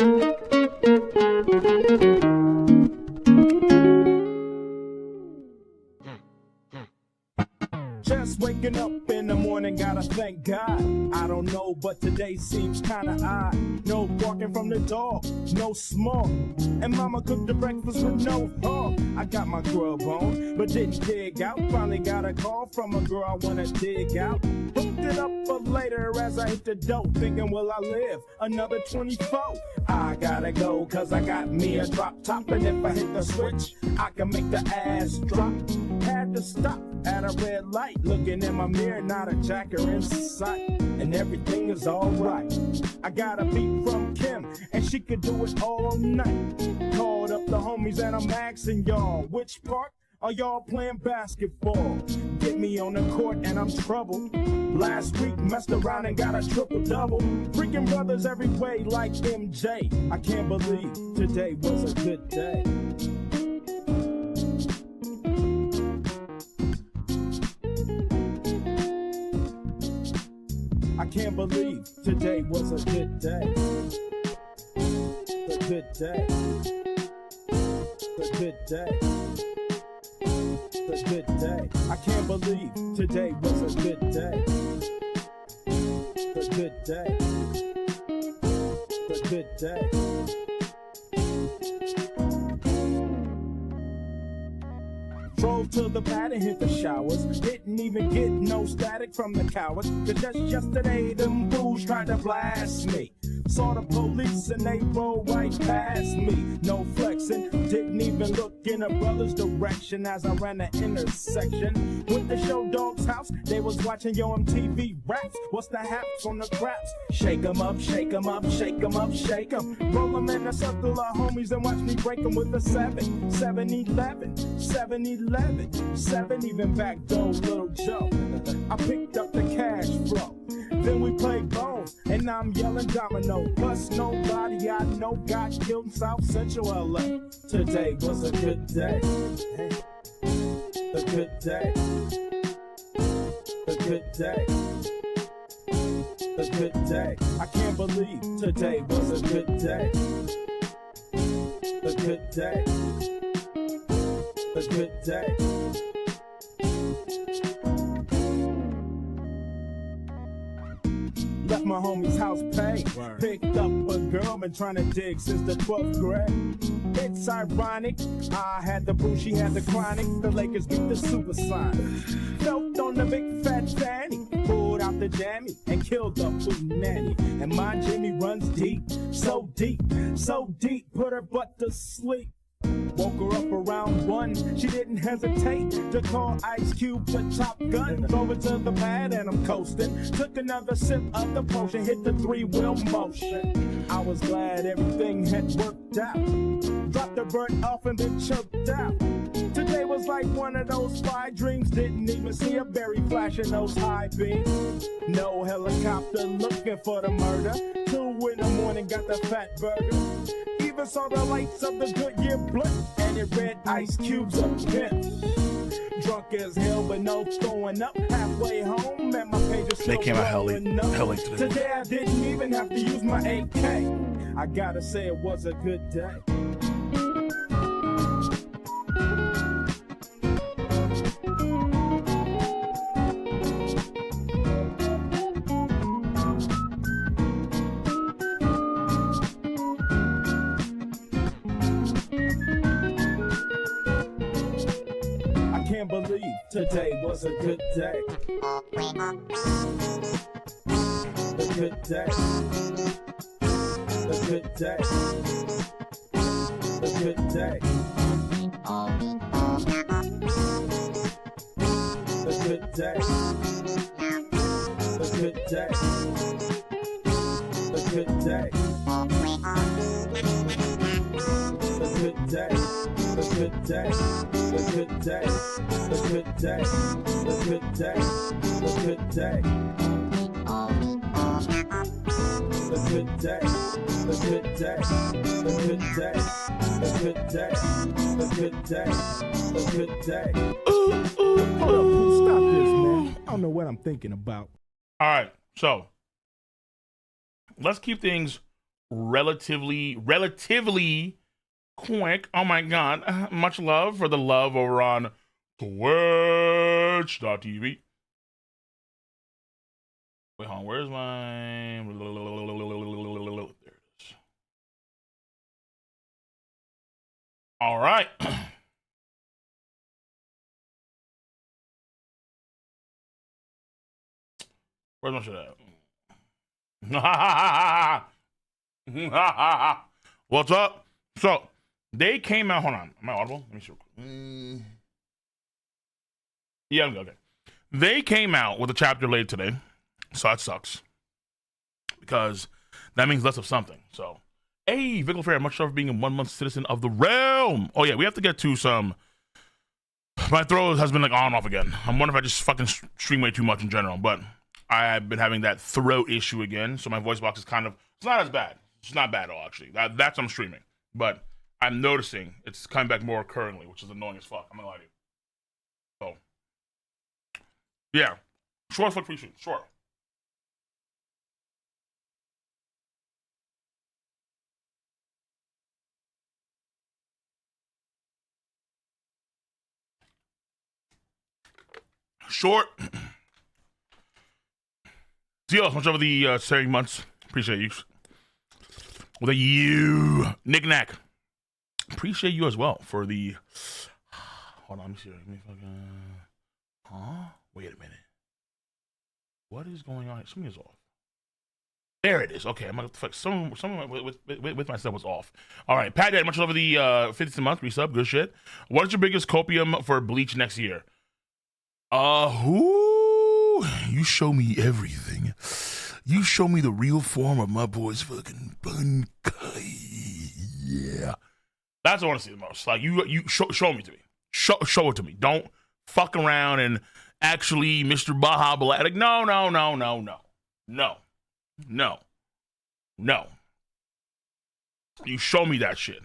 Just waking up in the morning, gotta thank God. I don't know, but today seems kinda odd. No barking from the dog, no smoke. And mama cooked the breakfast with no hog. I got my grub on, but didn't dig out. Finally got a call from a girl I wanna dig out. Hooked it up for later as I hit the dope. Thinking, will I live another 24? I gotta go, cause I got me a drop top. And if I hit the switch, I can make the ass drop. Had to stop at a red light, looking in my mirror, not a jacker in sight, and everything is alright. I got a beat from Kim, and she could do it all night. Called up the homies and I'm asking y'all, which part are y'all playing basketball? Get me on the court and I'm troubled. Last week messed around and got a triple-double. Freaking brothers every way like MJ. I can't believe today was a good day. I can't believe today was a good day. A good day. A good day. A good day. I can't believe today was a good day. A good day. A good day. Drove to the pad and hit the showers. Didn't even get no static from the cowards. Cause just yesterday, them fools tried to blast me. Saw the police and they rolled right past me. No flexing, didn't even look in a brother's direction as I ran the intersection. Went to Show Dog's house, they was watching Yo MTV Raps. What's the haps on the craps? Shake 'em up, shake 'em up, shake 'em up, shake 'em. Roll 'em in a circle of homies and watch me break 'em with a 7, 7-11, 7-11, 7 even back door Little Joe. I picked up the cash flow. Then we played bones, and I'm yelling domino. Plus nobody I know got killed in South Central LA. Today was a good day. A good day. A good day. A good day. I can't believe today was a good day. A good day. A good day. Left my homie's house paid. Picked up a girl, been trying to dig since the 12th grade. It's ironic, I had the brew, she had the chronic. The Lakers beat the Supersonics. Felt on the big fat fanny, pulled out the jammy and killed the food nanny. And my Jimmy runs deep, so deep, so deep, put her butt to sleep. Woke her up around 1, she didn't hesitate to call Ice Cube the Top Gun. Drove her to the pad and I'm coasting. Took another sip of the potion, hit the 3-wheel motion. I was glad everything had worked out. Dropped the bird off and then choked out. Today was like one of those spy dreams. Didn't even see a berry flashing those high beams. No helicopter looking for the murder. 2 in the morning, got the fat burger. Even saw the lights of the Goodyear blimp, and it read Ice Cube's a pimp. Drunk as hell, but no throwing up. Halfway home, and my page was still blowing up. Today I didn't even have to use my AK. I gotta say it was a good day. Can't believe today was a good day. A good day. A good day. A good day. A good day. A good day. A good day. A good day. A good day. A good day. A good day. A good day. A good day. A good day. A good day. A good day. A good day. A good day. A good day. Hold up, stop this, man. I don't know what I'm thinking about. All right, so let's keep things relatively quick. Oh my god. Much love for the love over on Twitch.tv. Wait, hold on. Where's my... There it is. All right. Where's my shit at? What's up? So, they came out... Hold on. Am I audible? Let me see. Yeah, I'm good. Okay. They came out with a chapter late today. So that sucks. Because that means less of something. So, hey, Vickle Fair, much love for being a 1 month citizen of the realm. Oh, yeah, we have to get to some... My throat has been like on and off again. I'm wondering if I just fucking stream way too much in general. But I've been having that throat issue again. So my voice box is kind of... It's not as bad. It's not bad at all, actually. That's I'm streaming. But I'm noticing it's coming back more currently, which is annoying as fuck. I'm gonna lie to you. So, yeah. Short flick pre-stream. Short. Short. Zeal, much over the 30 months. Appreciate you. With a you. Nick Knack. Appreciate you as well for the... Hold on, let me see. Let me fucking... Huh? Wait a minute. What is going on? Something is off. There it is. Okay, I'm gonna fuck. Someone with myself was off. All right, Pat Dad, much love for the 50th month resub. Good shit. What is your biggest copium for Bleach next year? Who? You show me everything. You show me the real form of my boy's fucking Bunkai. Yeah. That's what I want to see the most. Like, you show me to me. Show it to me. Don't fuck around and actually Mr. Baja Black. Like, no. You show me that shit.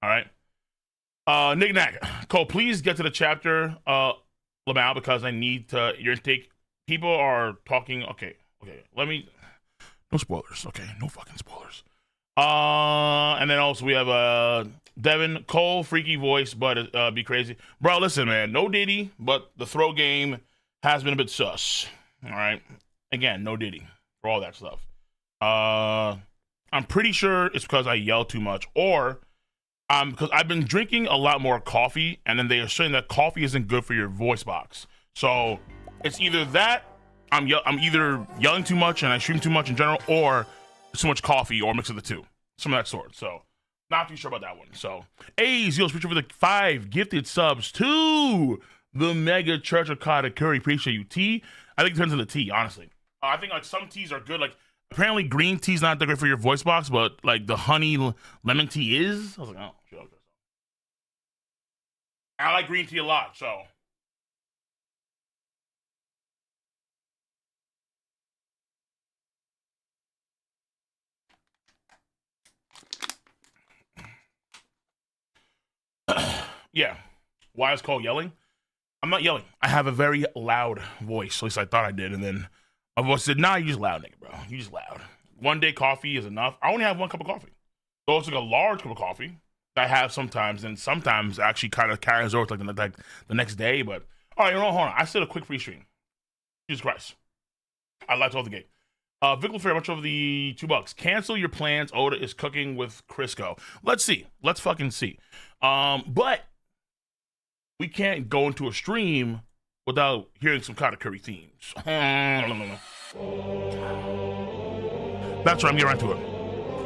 All right. Nick Knack. Cole, please get to the chapter, Lamau, because I need to your intake. People are talking. Okay. Let me. No spoilers. Okay. No fucking spoilers. And then also we have Devin Cole, freaky voice, but be crazy, bro. Listen, man, no Diddy, but the throw game has been a bit sus. All right, again, no Diddy for all that stuff. I'm pretty sure it's because I yell too much, or because I've been drinking a lot more coffee, and then they are saying that coffee isn't good for your voice box. So it's either that I'm either yelling too much and I stream too much in general, or too much coffee, or mix of the two, some of that sort. So not too sure about that one. So hey, Zeal, switch over the 5 gifted subs to the Mega Church of Katakuri. Appreciate you. Tea, I think it turns into tea, honestly. I think like some teas are good. Like apparently green tea's not that great for your voice box, but like the honey lemon tea is. I was like, oh shit, okay. I like green tea a lot, so. Yeah. Why is Cole yelling? I'm not yelling. I have a very loud voice. At least I thought I did. And then my voice said, nah, you just loud, nigga, bro. You just loud. One day coffee is enough. I only have 1 cup of coffee. So it's like a large cup of coffee that I have sometimes. And sometimes actually kind of carries over to like the next day. But, all right, hold on. I said a quick free stream. Jesus Christ. I lied to all the game. Vickle Fair, much over the $2. Cancel your plans. Oda is cooking with Crisco. Let's see. Let's fucking see. But we can't go into a stream without hearing some Katakuri themes. That's right, I'm getting right to it.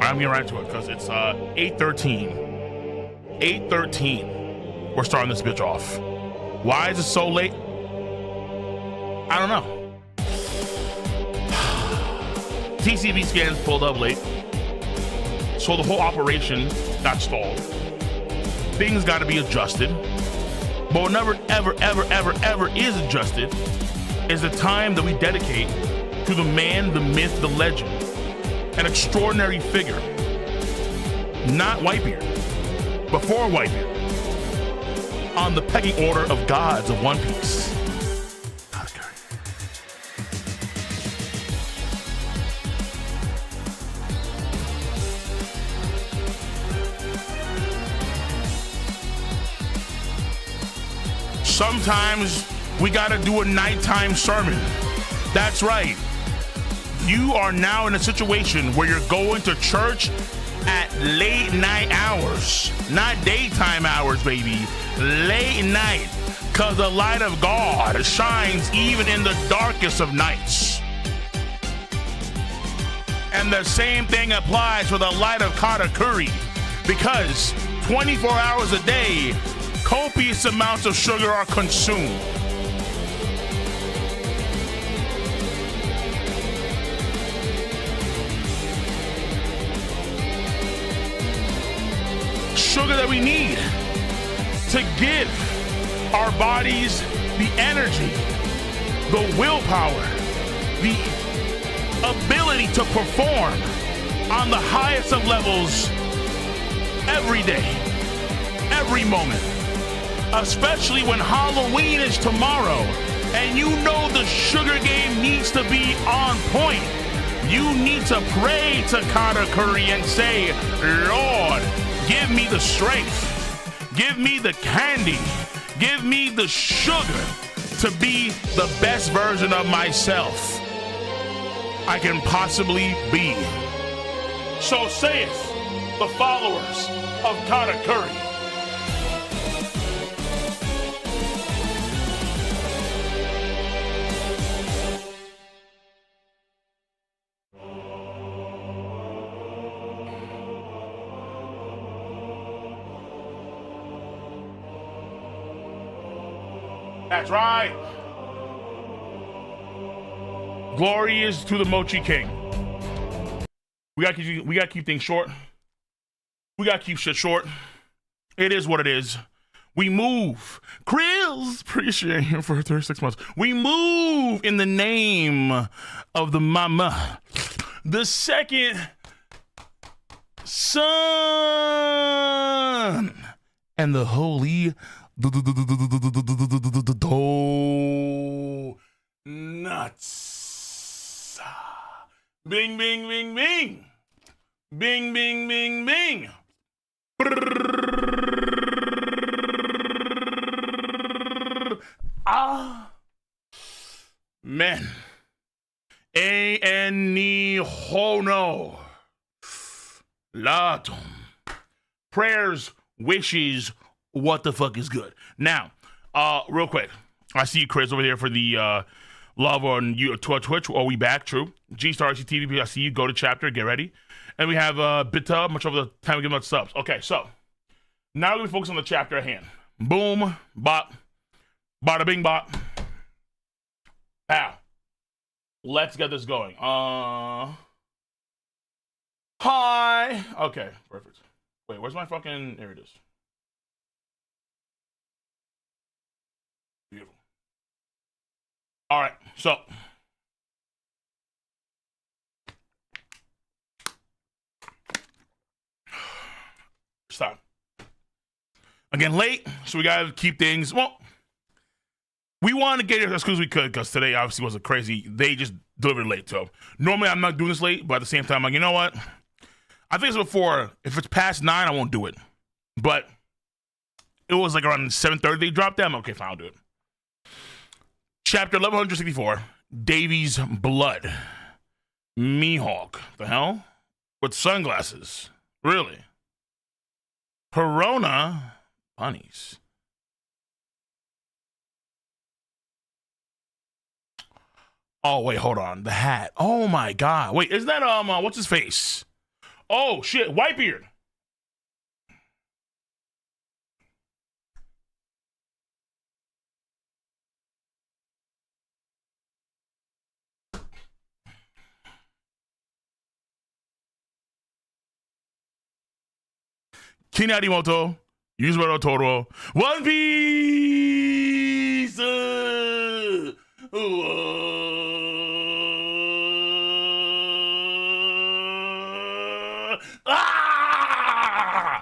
I'm getting right to it because it's 8:13. 8:13. We're starting this bitch off. Why is it so late? I don't know. TCB scans pulled up late, so the whole operation got stalled. Things got to be adjusted. But what never, ever is adjusted is the time that we dedicate to the man, the myth, the legend, an extraordinary figure. Not Whitebeard, before Whitebeard, on the pecking order of gods of One Piece. sometimes we gotta do a nighttime sermon. That's right. You are now in a situation where you're going to church at late night hours, not daytime hours, baby. Late night, because the light of God shines even in the darkest of nights. And the same thing applies for the light of katakuri, because 24 hours a day, copious amounts of sugar are consumed. Sugar that we need to give our bodies the energy, the willpower, the ability to perform on the highest of levels every day, every moment, especially when Halloween is tomorrow and you know the sugar game needs to be on point. You need to pray to Katakuri and say, Lord, give me the strength, give me the candy, give me the sugar to be the best version of myself I can possibly be. So saith the followers of Katakuri. That's right. Glory is to the Mochi King. We gotta keep things short. We gotta keep shit short. It is what it is. We move. Krills, appreciate him for 36 months. We move in the name of the Mama, the second Son, and the Holy Nuts. Bing, bing, bing, bing. Bing, bing, bing, bing. Ah. Men. A-N-Ni Hono. Latum. Prayers, wishes, what the fuck is good? Now, real quick, I see you, Chris, over there for the love on Twitch. Are we back? True. G-Star TV, I see you. Go to chapter, get ready. And we have Bitta, much over the time we give them subs. Okay, so now we focus on the chapter at hand. Boom, bop, bada bing bop. Pow. Let's get this going. Hi. Okay, perfect. Wait, where's my fucking, here it is. Beautiful. All right, so stop. Again, late, so we gotta keep things. Well, we wanted to get here as quick as we could because today obviously wasn't crazy. They just delivered late, so normally I'm not doing this late, but at the same time, I'm like, you know what? I think it's before. If it's past 9, I won't do it. But it was like around 7:30 they dropped them. Okay, fine, I'll do it. Chapter 1164, Davey's blood. Mihawk. The hell? With sunglasses. Really? Corona bunnies. Oh, wait, hold on. The hat. Oh my god. Wait, isn't that what's his face? Oh shit, Whitebeard. Kinarimoto, Yuzuru Toro, One Piece!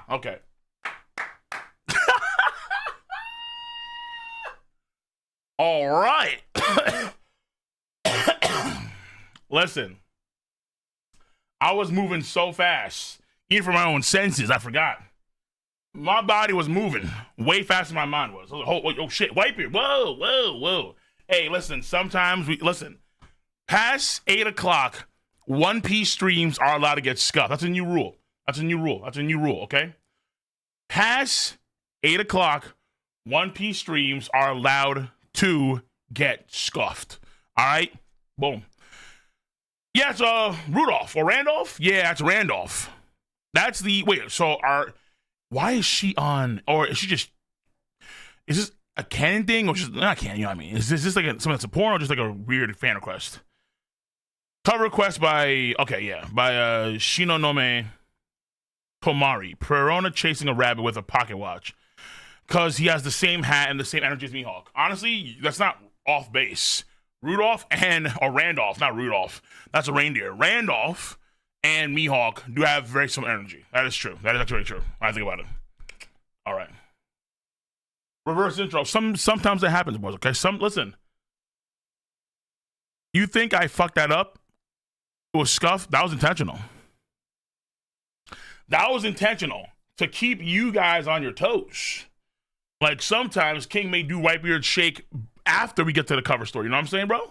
Okay. All right. Listen, I was moving so fast, even for my own senses, I forgot. my body was moving way faster than my mind was. I was like, oh shit, Whitebeard, whoa. Hey, listen, sometimes past 8 o'clock, One Piece streams are allowed to get scuffed. That's a new rule. Okay? Past 8 o'clock, One Piece streams are allowed to get scuffed. All right? Boom. Yeah, it's Rudolph or Randolph. Yeah, it's Randolph. That's the why is she on? Or is she just? Is this a canon thing or just not canon? You know what I mean? Is this like something that's a porn or just like a weird fan request? Cover request by Shinonome Tomari. Perona chasing a rabbit with a pocket watch because he has the same hat and the same energy as Mihawk. Honestly, that's not off base. Randolph, not Rudolph. That's a reindeer. Randolph and Mihawk do have very similar energy. That is true. That is actually true. I think about it. All right. Reverse intro. Sometimes that happens, boys. Okay. Listen. You think I fucked that up? It was scuffed. That was intentional. That was intentional to keep you guys on your toes. Like sometimes King may do Whitebeard shake after we get to the cover story. You know what I'm saying, bro?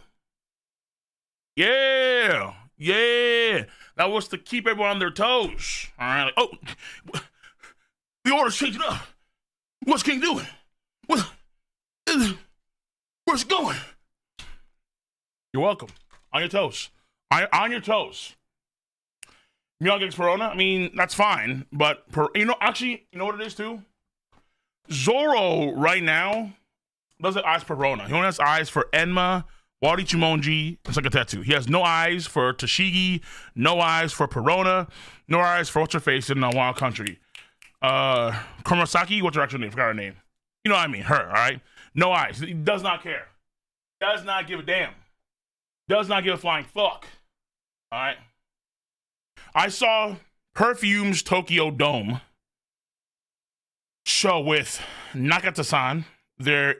Yeah. That was to keep everyone on their toes. All right. Like, oh, the order's changing up. What's King doing? Where's it going? You're welcome. On your toes. On your toes. Mihawk against Perona. I mean, that's fine. But, you know what it is, too? Zoro, right now, doesn't have eyes for Perona. He only has eyes for Enma, Wari Chimonji, and Sakatetsu. He has no eyes for Tashigi, no eyes for Perona, no eyes for what's-her-face in Wild Country. Kurosaki, what's her actual name? Forgot her name. You know what I mean, her, all right? No eyes. He does not care. Does not give a damn. Does not give a flying fuck. All right? I saw Perfume's Tokyo Dome show with Nakata-san. Their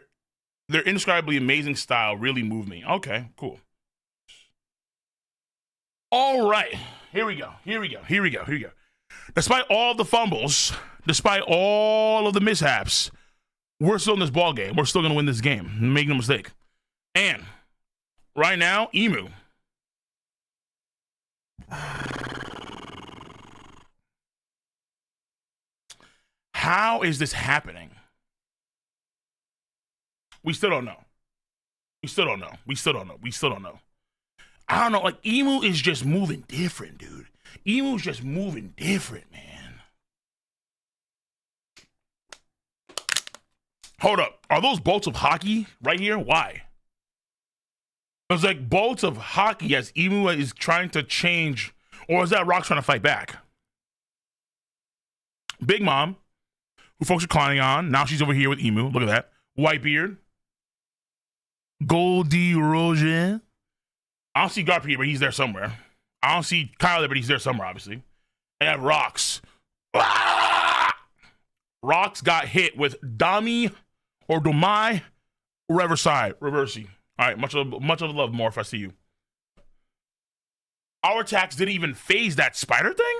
indescribably amazing style really moved me. Okay, cool. All right. Here we go. Despite all the fumbles, despite all of the mishaps, we're still in this ball game. We're still going to win this game. Make no mistake. And right now, Emu. How is this happening? We still don't know. I don't know. Like, Emu is just moving different, dude. Emu's just moving different, man. Hold up. Are those bolts of hockey right here? Why? It's like bolts of hockey as Emu is trying to change. Or is that Rock trying to fight back? Big Mom, who folks are clowning on. Now she's over here with Emu. Look at that. Whitebeard. Goldie Roger. I don't see Garp here, but he's there somewhere. I don't see Kyle there, but he's there somewhere, obviously. And have Rocks. Ah! Rocks got hit with Dami or Domai, wherever side. Reversing. All right, much of the love, Morph. I see you. Our attacks didn't even phase that spider thing?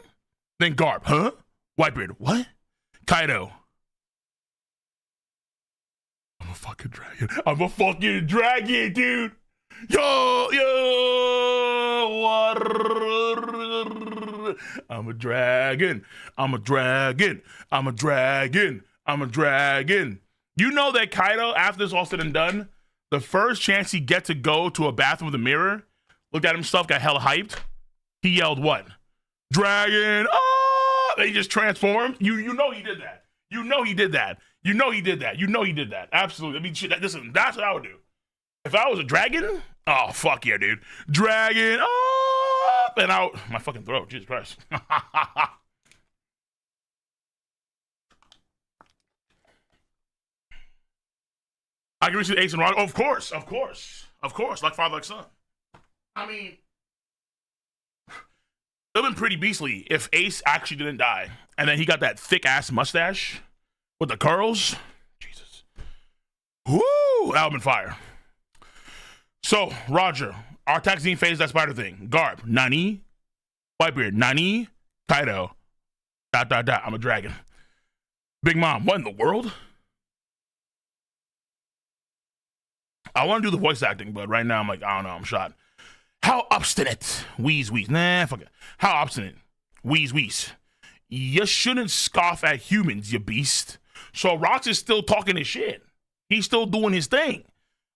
Then Garp, huh? Whitebeard, what? Kaido. I'm a fucking dragon, dude. Yo. I'm a dragon. You know that Kaido, after this all said and done, the first chance he get to go to a bathroom with a mirror, looked at himself, got hella hyped. He yelled what? Dragon! Oh! They just transformed. You know he did that. You know he did that. Absolutely. I mean, shit, listen, that's what I would do. If I was a dragon, oh, fuck yeah, dude. Dragon up and out. My fucking throat, Jesus Christ. I can reach the Ace and Rod. Of course. Like father, like son. I mean, it would have been pretty beastly if Ace actually didn't die. And then he got that thick ass mustache with the curls. Jesus. Woo! That would have been fire. So, Roger, our attack team phased that spider thing. Garp, Nani. Whitebeard, Nani. Kaido. ... I'm a dragon. Big Mom, what in the world? I want to do the voice acting, but right now I'm like, I don't know, I'm shot. How obstinate. Wheeze, wheeze. Nah, fuck it. How obstinate. Wheeze, wheeze. You shouldn't scoff at humans, you beast. So Rox is still talking his shit. He's still doing his thing.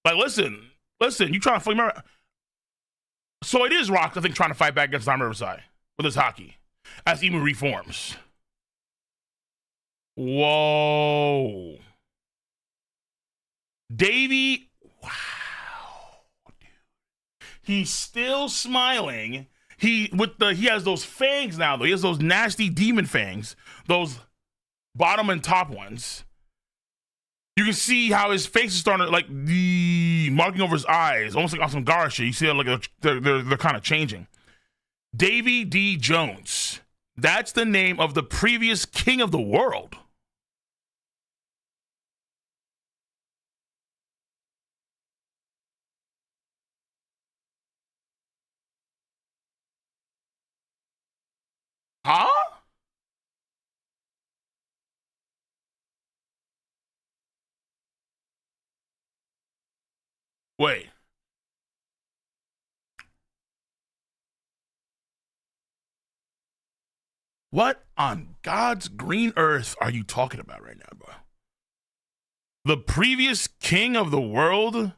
Like, listen, you trying to fuck me around. So it is Rox, I think, trying to fight back against Time Riverside with his hockey as Emu reforms. Whoa. Davey, wow. Dude. He's still smiling. He has those fangs now, though. He has those nasty demon fangs, those bottom and top ones. You can see how his face is starting to, like, the marking over his eyes, almost like on some Garp shit. You see, like, they're kind of changing. Davey D. Jones. That's the name of the previous king of the world. Huh? Wait. What on God's green earth are you talking about right now, bro? The previous king of the world?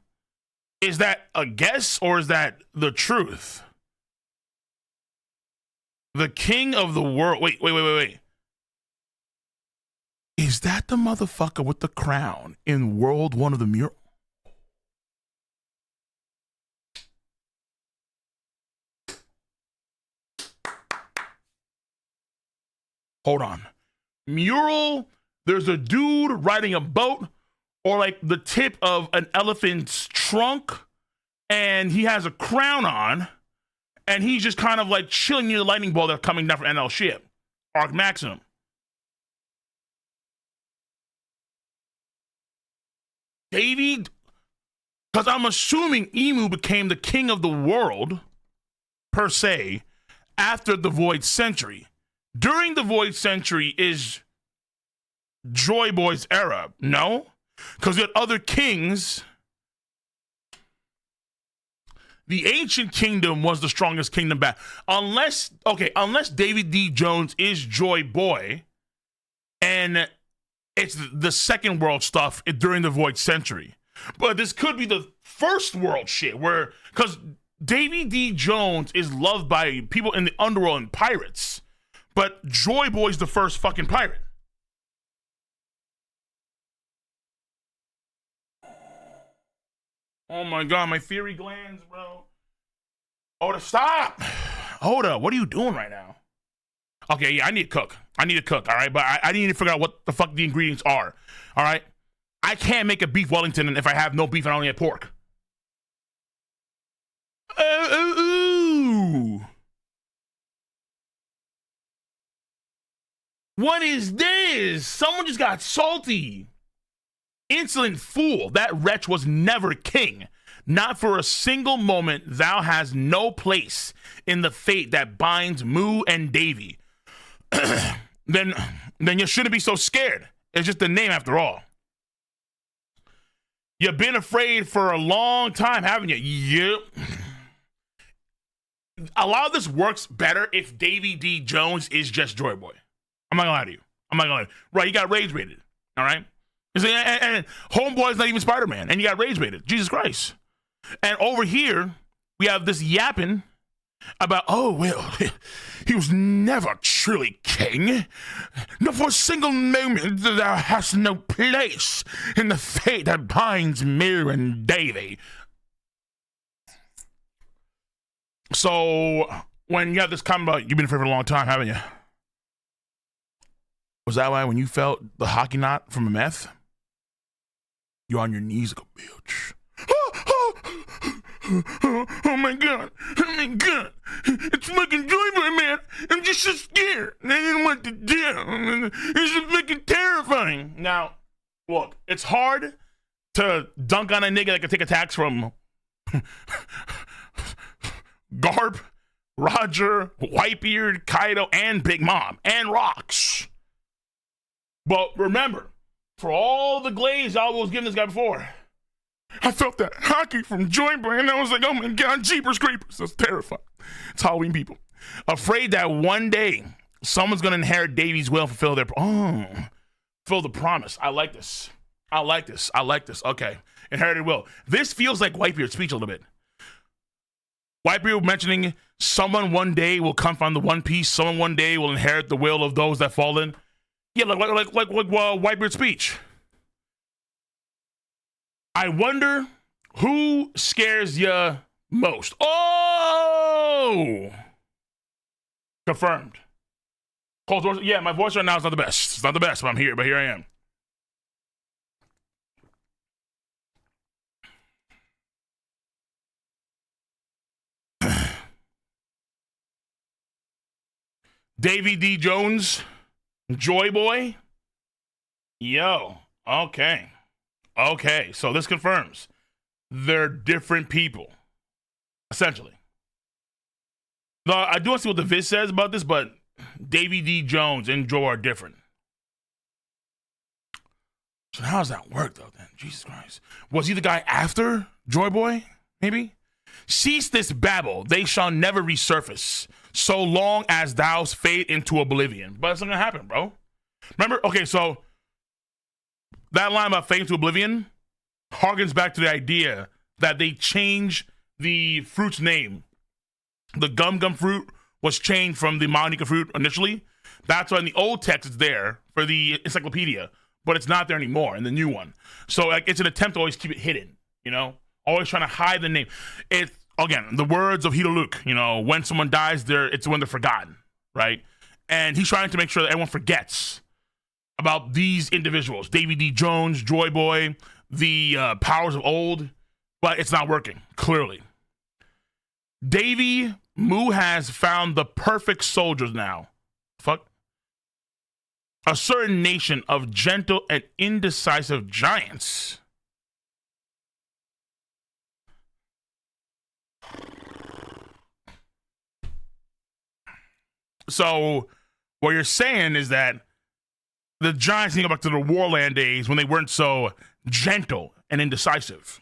Is that a guess or is that the truth? The king of the world. Wait. Is that the motherfucker with the crown in World 1 of the mural? Hold on. Mural, there's a dude riding a boat or like the tip of an elephant's trunk, and he has a crown on, and he's just kind of like chilling near the lightning bolt that's coming down from NL ship. Arc Maximum. Davey, because I'm assuming Emu became the king of the world, per se, after the Void Century. During the Void Century is Joy Boy's era, no? Because we had other kings. The Ancient Kingdom was the strongest kingdom back. Unless David D. Jones is Joy Boy, and it's the second world stuff during the Void Century. But this could be the first world shit, where, because Davy D. Jones is loved by people in the underworld and pirates, but Joy Boy's the first fucking pirate. Oh my God, my theory glands, bro. Oda, stop. Oda, what are you doing right now? Okay, yeah, I need to cook, all right? But I need to figure out what the fuck the ingredients are, all right? I can't make a beef Wellington if I have no beef and I only have pork. Ooh. What is this? Someone just got salty. Insolent fool, that wretch was never king. Not for a single moment. Thou hast no place in the fate that binds Moo and Davy. Then you shouldn't be so scared. It's just a name after all. You've been afraid for a long time, haven't you? Yep. A lot of this works better if Davy D. Jones is just Joy Boy. I'm not gonna lie to you. Right, you got rage baited. All right? And Homeboy's not even Spider-Man, and you got rage baited. Jesus Christ. And over here, we have this yapping about, oh, well, he was never truly king. Not for a single moment thou hast no place in the fate that binds Mir and Davy. So, when you have this comment about, you've been afraid for a long time, haven't you? Was that why when you felt the hockey knot from a meth, you're on your knees like a bitch? Oh my God. It's fucking Joy Boy, man. I'm just so scared. I didn't want to do. It's just fucking terrifying. Now, look, it's hard to dunk on a nigga that can take attacks from Garp, Roger, Whitebeard, Kaido, and Big Mom, and Rocks. But remember, for all the glaze y'all was giving this guy before, I felt that hockey from Joint Brand. I was like, oh my God, jeepers creepers. That's terrifying. It's Halloween people. Afraid that one day someone's going to inherit Davey's will and fulfill fulfill the promise. I like this. Okay. Inherited will. This feels like Whitebeard's speech a little bit. Whitebeard mentioning someone one day will come find the One Piece. Someone one day will inherit the will of those that fallen. Yeah, like Whitebeard's speech. I wonder who scares you most. Oh! Confirmed. Cold doors. Yeah, my voice right now is not the best. It's not the best, but here I am. Davey D. Jones, Joy Boy. Yo, okay. Okay, so this confirms they're different people, essentially. Though I do want to see what the Viz says about this, but Davey D. Jones and Joe are different. So how does that work, though, then? Jesus Christ. Was he the guy after Joy Boy, maybe? Cease this babble. They shall never resurface, so long as thou fade into oblivion. But it's not going to happen, bro. Remember? Okay, so that line about fade into oblivion harkens back to the idea that they change the fruit's name. The gum fruit was changed from the Monica fruit initially. That's why in the old text it's there for the encyclopedia, but it's not there anymore in the new one. So like it's an attempt to always keep it hidden, you know? Always trying to hide the name. It's, again, the words of Hito Luke, you know, when someone dies, it's when they're forgotten, right? And he's trying to make sure that everyone forgets about these individuals, Davey D. Jones, Joy Boy, the powers of old, but it's not working, clearly. Davey Moo has found the perfect soldiers now. Fuck. A certain nation of gentle and indecisive giants. So what you're saying is that the Giants need to go back to the Warland days when they weren't so gentle and indecisive.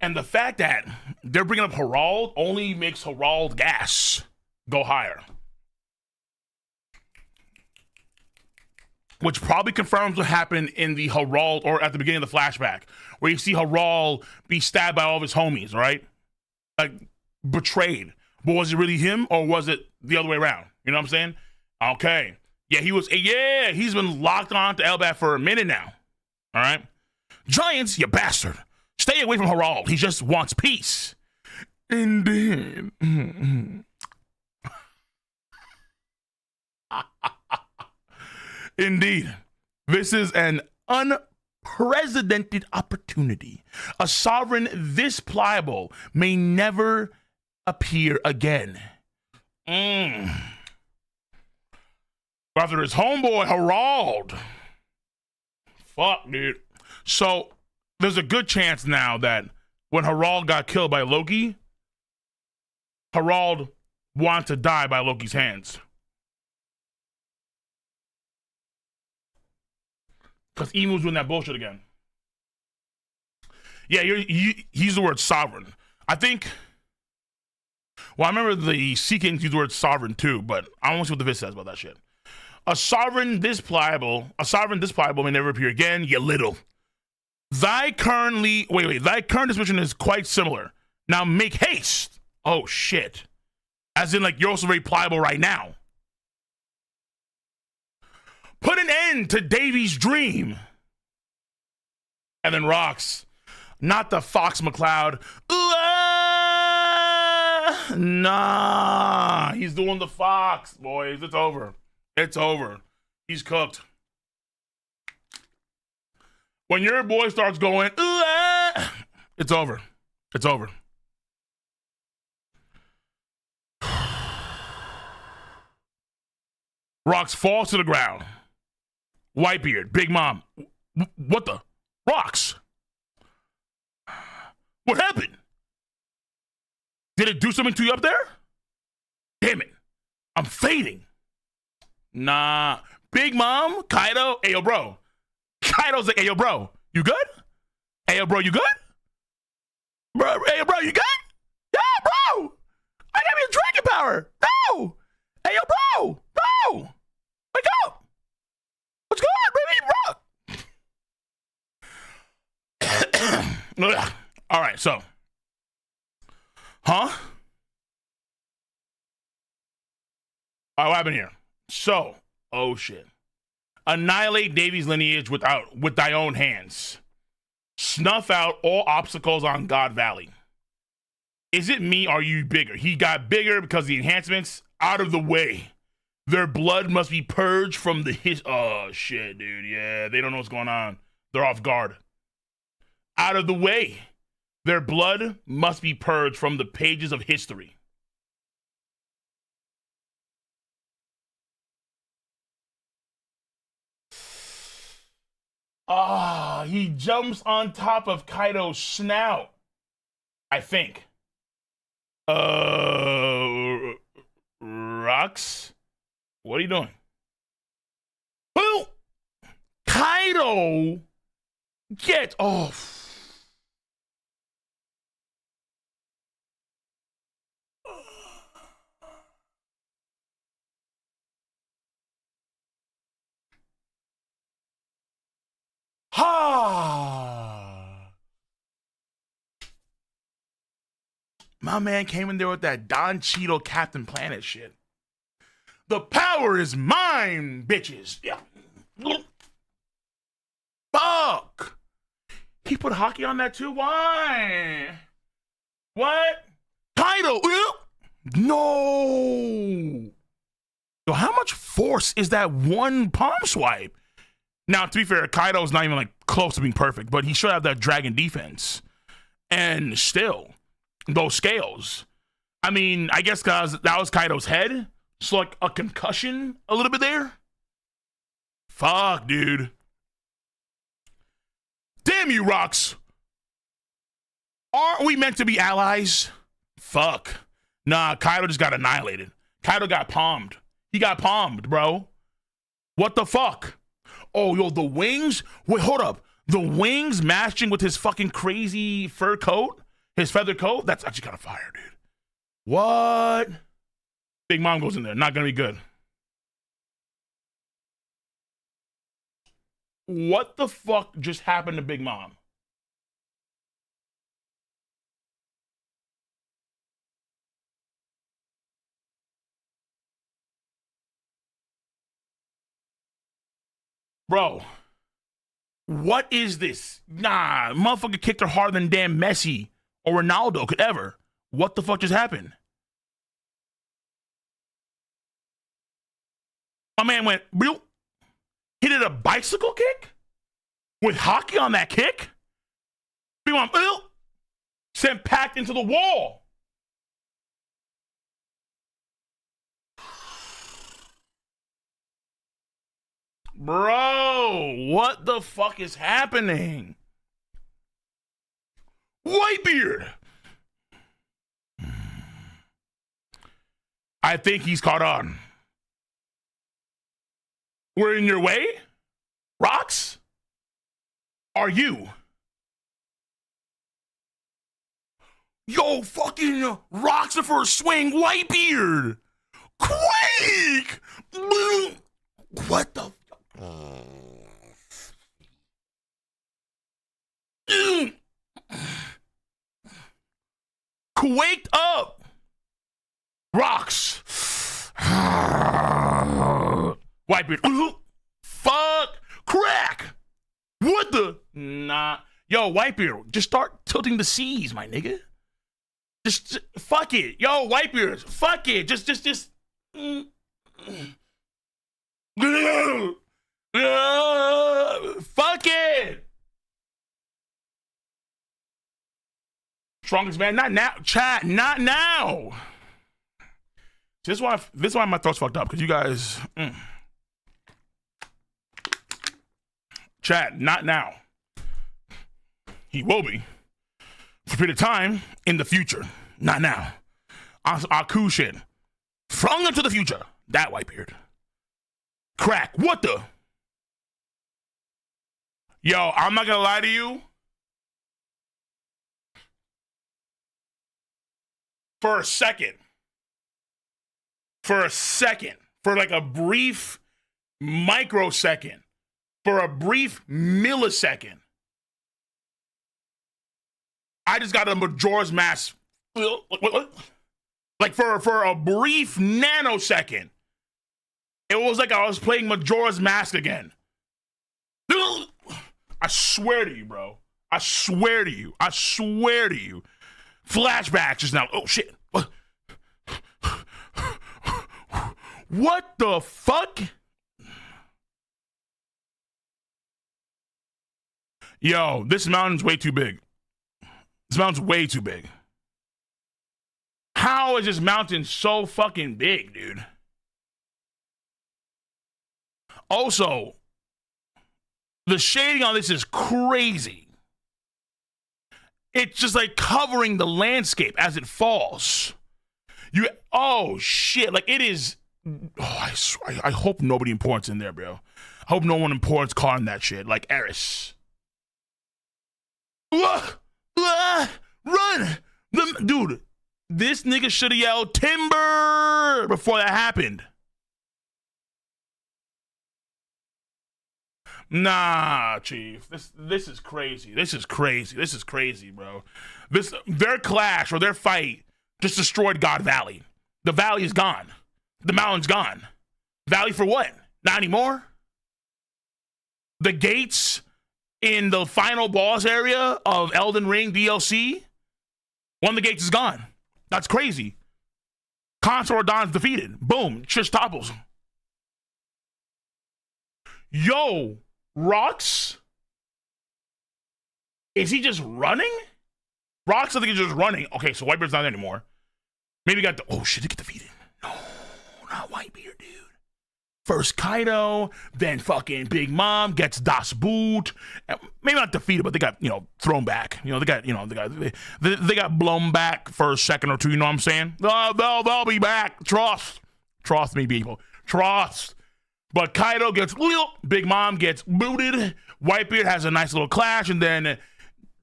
And the fact that they're bringing up Herald only makes Herald gas go higher. Which probably confirms what happened in the Herald, or at the beginning of the flashback, where you see Herald be stabbed by all of his homies, right? Like, betrayed. But was it really him, or was it the other way around? You know what I'm saying? Okay. Yeah, he's been locked on to Elbat for a minute now. All right? Giants, you bastard. Stay away from Herald. He just wants peace. Indeed. Indeed. This is an unprecedented opportunity. A sovereign this pliable may never appear again. After his homeboy, Herald. Fuck, dude. So, there's a good chance now that when Herald got killed by Loki, Herald wanted to die by Loki's hands. Because Emu's doing that bullshit again. Yeah, he's the word sovereign. I think, well, I remember the Sea Kings used the word sovereign too, but I don't want to see what the Viz says about that shit. A sovereign this pliable may never appear again, ye little. Thy current disposition is quite similar. Now make haste. Oh shit. As in, like, you're also very pliable right now. Put an end to Davey's dream. And then rocks. Not the Fox McCloud. Nah. He's doing the Fox, boys. It's over. It's over. He's cooked. When your boy starts going, it's over. It's over. Rocks falls to the ground. Whitebeard, Big Mom. What the? Rocks. What happened? Did it do something to you up there? Damn it. I'm fading. Nah. Big Mom, Kaido, hey, yo, bro. Kaido's like, hey, yo, bro, you good? Hey, yo, bro, you good? Bro, hey, yo, bro, you good? Yeah, bro. I got me a dragon power. No. Hey, yo, bro. No. Wake up. What's good, baby, bro? All right, so. Huh? All right, what happened here? So, oh shit. Annihilate Davey's lineage with thy own hands. Snuff out all obstacles on God Valley. Is it me or are you bigger? He got bigger because the enhancements out of the way. Their blood must be purged from the oh shit, dude. Yeah, they don't know what's going on. They're off guard. Out of the way. Their blood must be purged from the pages of history. Ah, he jumps on top of Kaido's snout. I think. Rocks? What are you doing? Well, Kaido, get off. Ha! My man came in there with that Don Cheeto Captain Planet shit. The power is mine, bitches. Yeah. Fuck. He put hockey on that too? Why? What? Kaido. No. Yo, how much force is that one palm swipe? Now, to be fair, Kaido's not even like close to being perfect, but he should have that dragon defense. And still, those scales. I mean, I guess because that was Kaido's head. So like a concussion a little bit there. Fuck, dude. Damn you, Rocks. Aren't we meant to be allies? Fuck. Nah, Kaido just got annihilated. Kaido got palmed. He got palmed, bro. What the fuck? Oh, yo, the wings? Wait, hold up. The wings matching with his fucking crazy fur coat? His feather coat? That's actually kind of fire, dude. What? Big Mom goes in there. Not gonna be good. What the fuck just happened to Big Mom? Bro, what is this? Nah, motherfucker kicked her harder than damn Messi or Ronaldo could ever. What the fuck just happened? My man went, bloop. He did a bicycle kick with hockey on that kick. Big Mom, bloop. Sent packed into the wall. Bro, what the fuck is happening? Whitebeard. I think he's caught on. We're in your way? Rocks? Are you? Yo, fucking Rocks are for a swing, Whitebeard. Quake! What the? Quaked up. Rocks. Whitebeard. Fuck. Crack. What the? Nah. Yo, Whitebeard, just start tilting the seas, my nigga. Just fuck it. Yo, Whitebeard, fuck it. Just. Fuck it. Strongest man, not now. Chat, not now. This is why my throat's fucked up, because you guys. Chat, not now. He will be for a period of time in the future. Not now. Aku shit. Flung into the future. That Whitebeard. Crack. What the? Yo, I'm not gonna lie to you. For a second, for like a brief microsecond, for a brief millisecond, I just got a Majora's Mask. Like for a brief nanosecond, it was like I was playing Majora's Mask again. I swear to you, bro. I swear to you. Flashbacks just now. Oh, shit. What the fuck? Yo, this mountain's way too big. This mountain's way too big. How is this mountain so fucking big, dude? Also, the shading on this is crazy. It's just like covering the landscape as it falls. Oh shit, like it is. Oh, I hope nobody important's in there, bro. I hope no one important's caught in that shit, like Eris. Run! Dude, this nigga should have yelled timber before that happened. Nah, Chief. This is crazy. This is crazy, bro. Their clash or their fight just destroyed God Valley. The valley is gone. The mountain's gone. Valley for what? Not anymore? The gates in the final boss area of Elden Ring DLC, one of the gates is gone. That's crazy. Consort Don's defeated. Boom. Trish topples. Yo, Rox? Is he just running? Rox, I think he's just running. Okay, so Whitebeard's not there anymore. Maybe got the... Oh, shit, they get defeated. No, not Whitebeard, dude. First Kaido, then fucking Big Mom gets Das Boot. Maybe not defeated, but they got, thrown back. They got blown back for a second or two, you know what I'm saying? They'll be back. Trust me, people. Trust. But Kaido gets, Big Mom gets booted. Whitebeard has a nice little clash, and then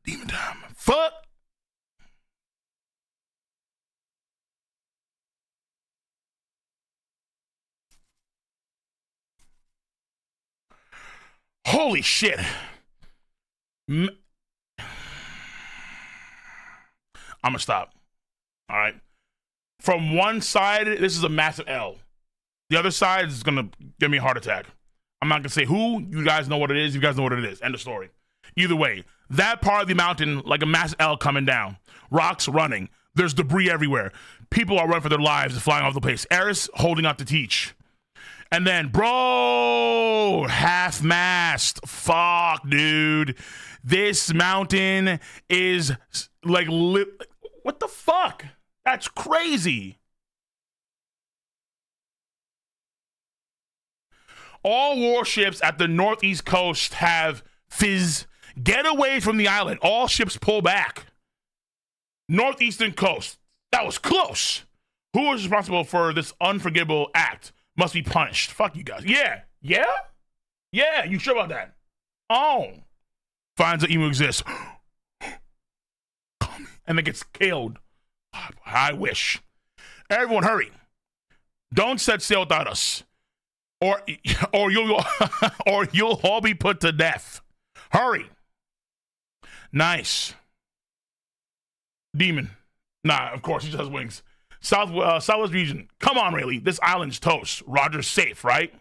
Demon Time. Fuck. Holy shit. I'm gonna stop. All right. From one side, this is a massive L. The other side is gonna give me a heart attack. I'm not gonna say who. You guys know what it is. You guys know what it is. End of story. Either way, that part of the mountain, like a massive L coming down. Rocks running. There's debris everywhere. People are running for their lives and flying off the place. Eris holding out to teach. And then, bro, half-mast. Fuck, dude. This mountain is like, what the fuck? That's crazy. All warships at the northeast coast have fizz. Get away from the island. All ships pull back. Northeastern coast. That was close. Who is responsible for this unforgivable act? Must be punished. Fuck you guys. Yeah. You sure about that? Oh. Finds that Emu exists. And then gets killed. I wish. Everyone hurry. Don't set sail without us. Or you'll all be put to death. Hurry. Nice. Demon. Nah, of course, he just has wings. Southwest region. Come on, Rayleigh. This island's toast. Roger's safe, right?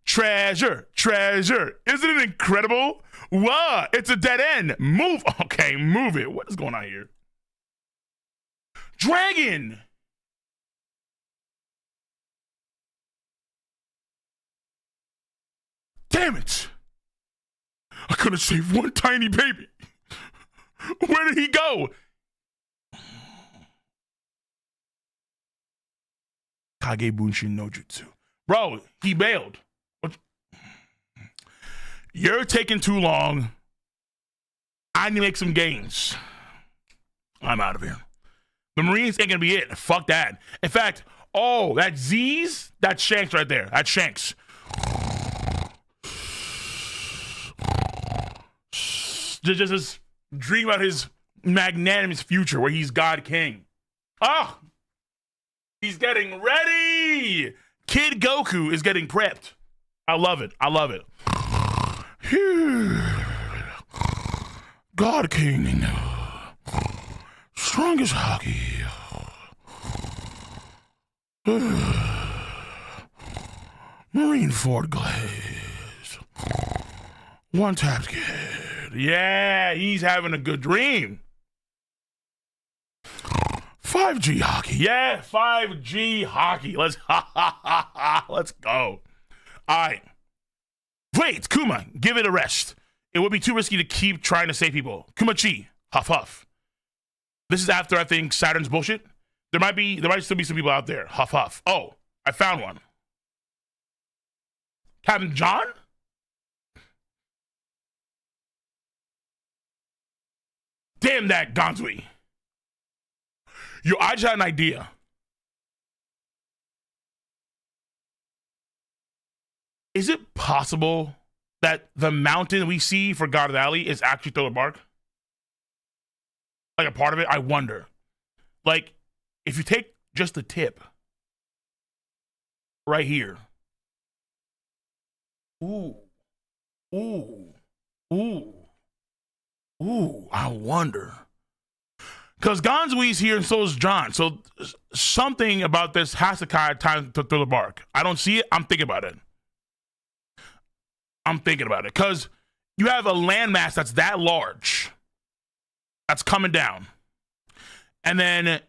Treasure. Isn't it incredible? What? It's a dead end. Move. Okay, move it. What is going on here? Dragon. Damn it. I could have saved one tiny baby. Where did he go? Kage Bunshin no Jutsu. Bro, he bailed. You're taking too long. I need to make some gains. I'm out of here. The Marines ain't gonna be it. Fuck that. In fact, Oh, that Z's? That's Shanks right there. That's Shanks. Just dream about his magnanimous future where he's God King. Oh, he's getting ready. Kid Goku is getting prepped. I love it. I love it. God King. Strongest hockey. Marine Ford Glaze. One tapped kid. Yeah, he's having a good dream. 5G hockey. Yeah, 5G hockey. Let's let's go. All right. Wait, Kuma, give it a rest. It would be too risky to keep trying to save people. Kuma-chi, huff huff. This is after I think Saturn's bullshit. There might still be some people out there. Huff huff. Oh, I found one. Captain John? Damn that Gonzui. Yo, I just had an idea. Is it possible that the mountain we see for God Valley is actually Thriller Bark? Like a part of it? I wonder. Like, if you take just the tip right here. Ooh. I wonder. Because Gonzui's here and so is John. So something about this has to kind of tie to Thriller Bark. I don't see it. I'm thinking about it. Because you have a landmass that's that large. That's coming down. And then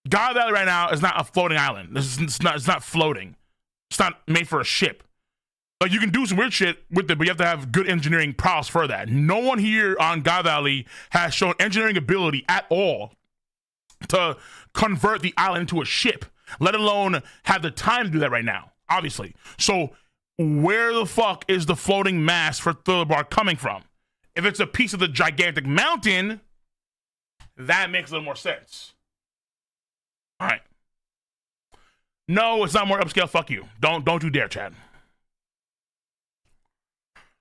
God Valley right now is not a floating island. It's not floating. It's not made for a ship. Like, you can do some weird shit with it, but you have to have good engineering prowess for that. No one here on God Valley has shown engineering ability at all to convert the island into a ship, let alone have the time to do that right now, obviously. So where the fuck is the floating mass for Thriller Bark coming from? If it's a piece of the gigantic mountain, that makes a little more sense. All right. No, it's not more upscale. Fuck you. Don't you dare, Chad.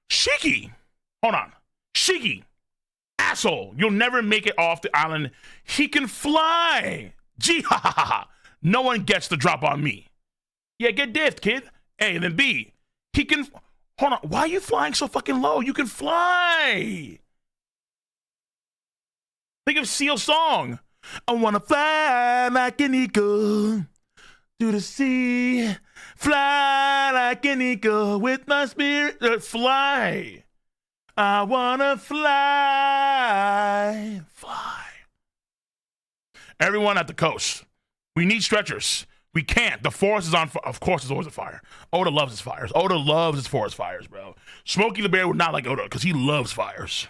Shiki. Hold on. Shiki. Asshole. You'll never make it off the island. He can fly. Gee, ha ha ha. No one gets the drop on me. Yeah, get diffed, kid. A, and then B. He can... Hold on. Why are you flying so fucking low? You can fly. Think of Seal's song. I wanna fly like an eagle to the sea. Fly like an eagle with my spirit. Fly. I wanna fly. Fly. Everyone at the coast. We need stretchers. We can't. The forest is on fire. Of course, it's always a fire. Oda loves his fires. Oda loves his forest fires, bro. Smokey the Bear would not like Oda because he loves fires.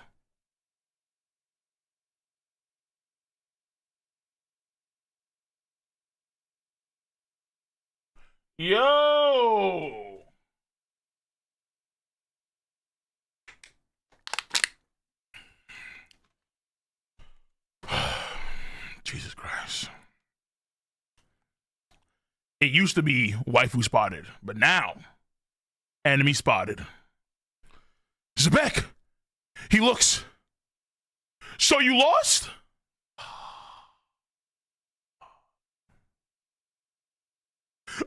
Yo! Jesus Christ. It used to be waifu spotted, but now enemy spotted. Zebek! He looks. So you lost?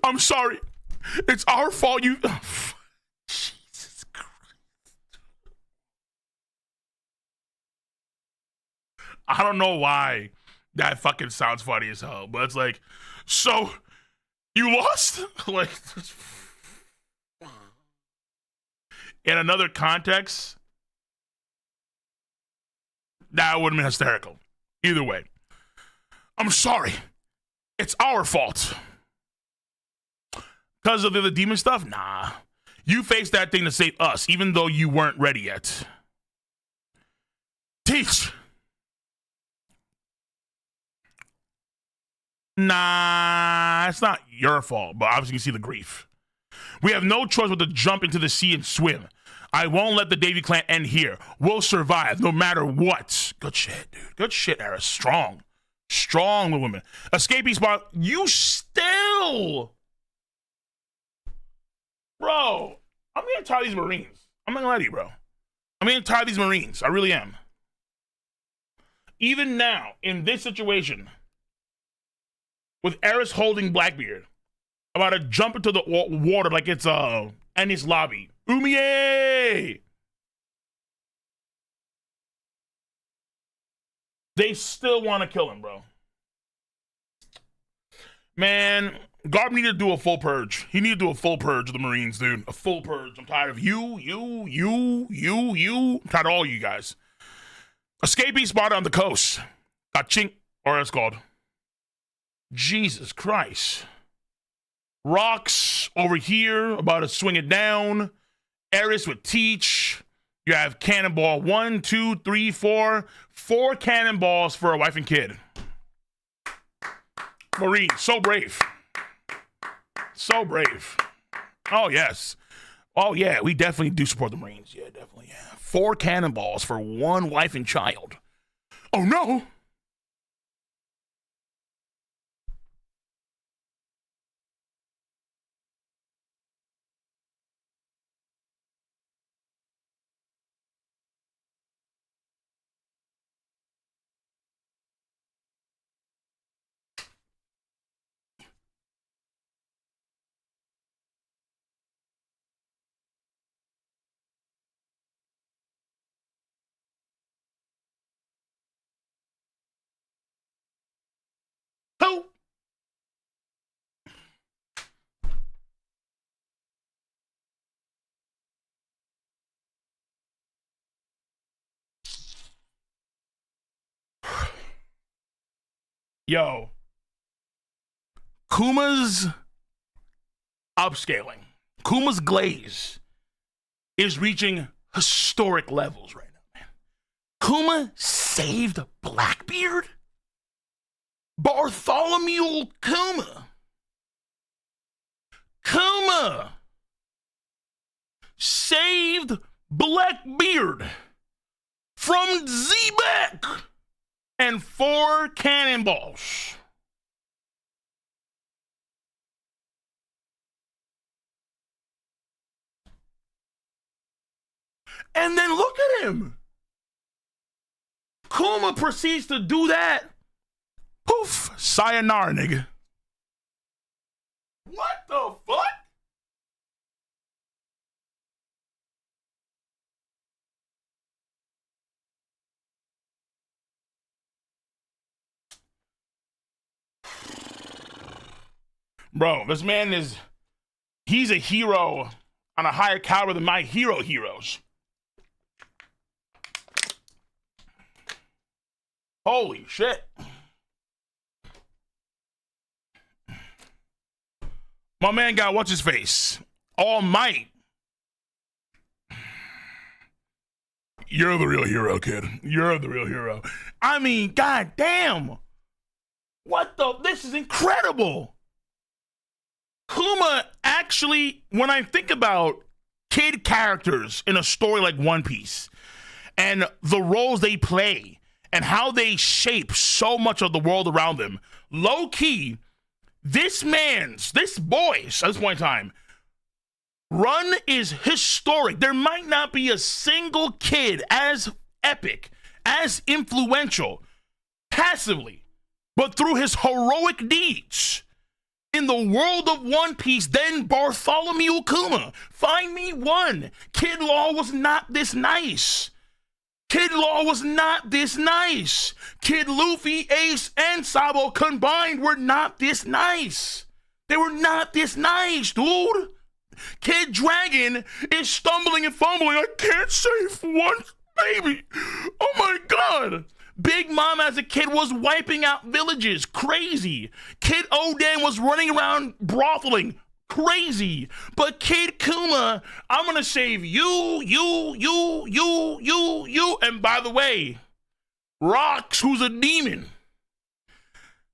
I'm sorry. It's our fault. You. Oh, Jesus Christ. I don't know why that fucking sounds funny as hell, but it's like, so you lost? Like, in another context, that would have been hysterical. Either way, I'm sorry. It's our fault. Because of the demon stuff? Nah. You faced that thing to save us, even though you weren't ready yet. Teach. Nah, it's not your fault, but obviously you can see the grief. We have no choice but to jump into the sea and swim. I won't let the Davey clan end here. We'll survive no matter what. Good shit, dude. Good shit, Era. Strong. Strong with women. Escapee spot. You still. Bro, I'm getting tired of these Marines. I'm not gonna lie to you, bro. I'm getting tired of these Marines. I really am. Even now, in this situation, with Eris holding Blackbeard, about to jump into the water like it's Ennis Lobby. Umie! They still want to kill him, bro. Man, Garp needed to do a full purge. He needed to do a full purge of the Marines, dude. A full purge. I'm tired of you. I'm tired of all you guys. Escapee spotted on the coast. Got chink, or it's called. Jesus Christ. Rocks over here, about to swing it down. Eris with Teach. You have cannonball 1, 2, 3, 4. 4 cannonballs for a wife and kid. Marine, so brave. So brave. Oh, yes. Oh, yeah, we definitely do support the Marines. Yeah, definitely, yeah. 4 cannonballs for 1 wife and child. Oh, no. Who? Yo. Kuma's upscaling. Kuma's glaze is reaching historic levels right now, man. Kuma saved Blackbeard? Bartholomew Kuma. Kuma saved Blackbeard from Zebek and 4 cannonballs. And then look at him. Kuma proceeds to do that. Poof, sayonara, nigga. What the fuck? Bro, this man he's a hero on a higher caliber than my heroes. Holy shit. My man got what's his face? All Might. You're the real hero, kid. You're the real hero. I mean, goddamn. What the? This is incredible. Kuma actually, when I think about kid characters in a story like One Piece and the roles they play and how they shape so much of the world around them, low key, this boy's, at this point in time, run is historic. There might not be a single kid as epic, as influential, passively, but through his heroic deeds in the world of One Piece than Bartholomew Kuma. Find me one. Kid Law was not this nice. Kid Law was not this nice. Kid Luffy, Ace, and Sabo combined were not this nice. They were not this nice, dude. Kid Dragon is stumbling and fumbling. I can't save one baby. Oh my God. Big Mom as a kid was wiping out villages. Crazy. Kid Oden was running around brothling. Crazy. But Kid Kuma, I'm gonna save you. And by the way, Rocks, who's a demon.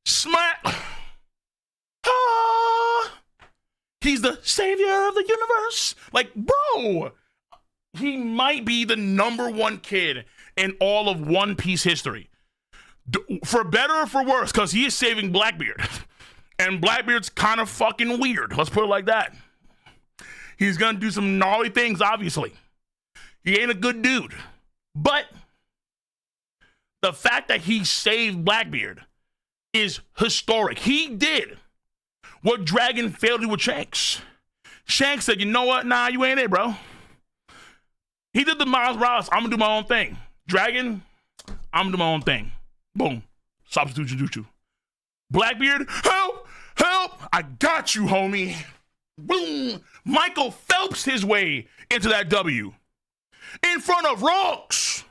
Smack. He's the savior of the universe. Like, bro, he might be the #1 kid in all of One Piece history. For better or for worse, because he is saving Blackbeard. And Blackbeard's kind of fucking weird. Let's put it like that. He's going to do some gnarly things, obviously. He ain't a good dude. But the fact that he saved Blackbeard is historic. He did what Dragon failed to do with Shanks. Shanks said, you know what? Nah, you ain't it, bro. He did the Miles Morales. I'm going to do my own thing. Dragon, I'm going to do my own thing. Boom. Substitution jutsu. Blackbeard, help! Help! I got you, homie. Boom! Michael Phelps his way into that W. In front of Rocks.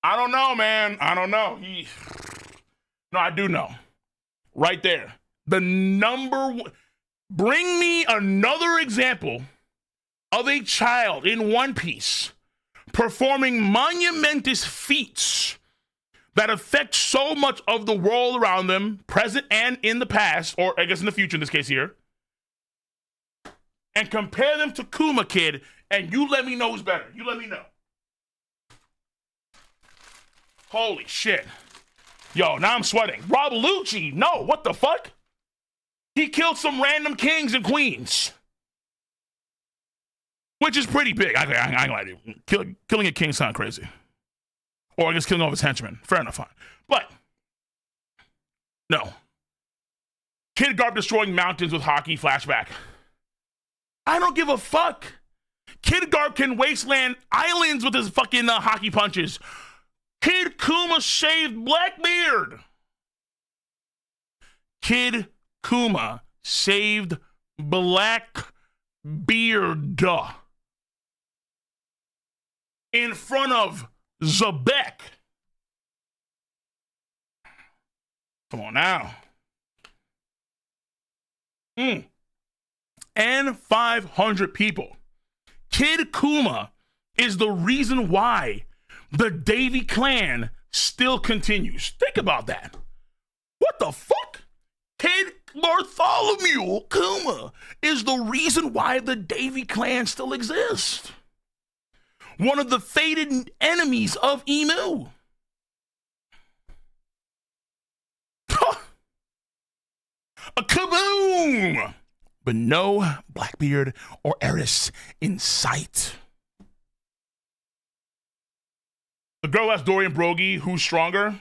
I don't know, man. I don't know. No, I do know. Right there. The number one. Bring me another example of a child in One Piece performing monumentous feats that affect so much of the world around them, present and in the past, or I guess in the future in this case here, and compare them to Kuma, kid, and you let me know who's better. You let me know. Holy shit. Yo, now I'm sweating. Rob Lucci, no, what the fuck? He killed some random kings and queens. Which is pretty big. I ain't gonna lie to you. Killing a king sounds crazy. Or I guess killing all of his henchmen. Fair enough, fine. But, no. Kid Garp destroying mountains with hockey flashback. I don't give a fuck. Kid Garp can wasteland islands with his fucking hockey punches. Kid Kuma saved Blackbeard. Kid Kuma saved Blackbeard. In front of Zebek. Come on now. And 500 people. Kid Kuma is the reason why the Davey clan still continues. Think about that. What the fuck? Kid Bartholomew Kuma is the reason why the Davey clan still exists. One of the fated enemies of Emu. A kaboom! But no Blackbeard or Eris in sight. The girl asked Dorian Brogy, who's stronger?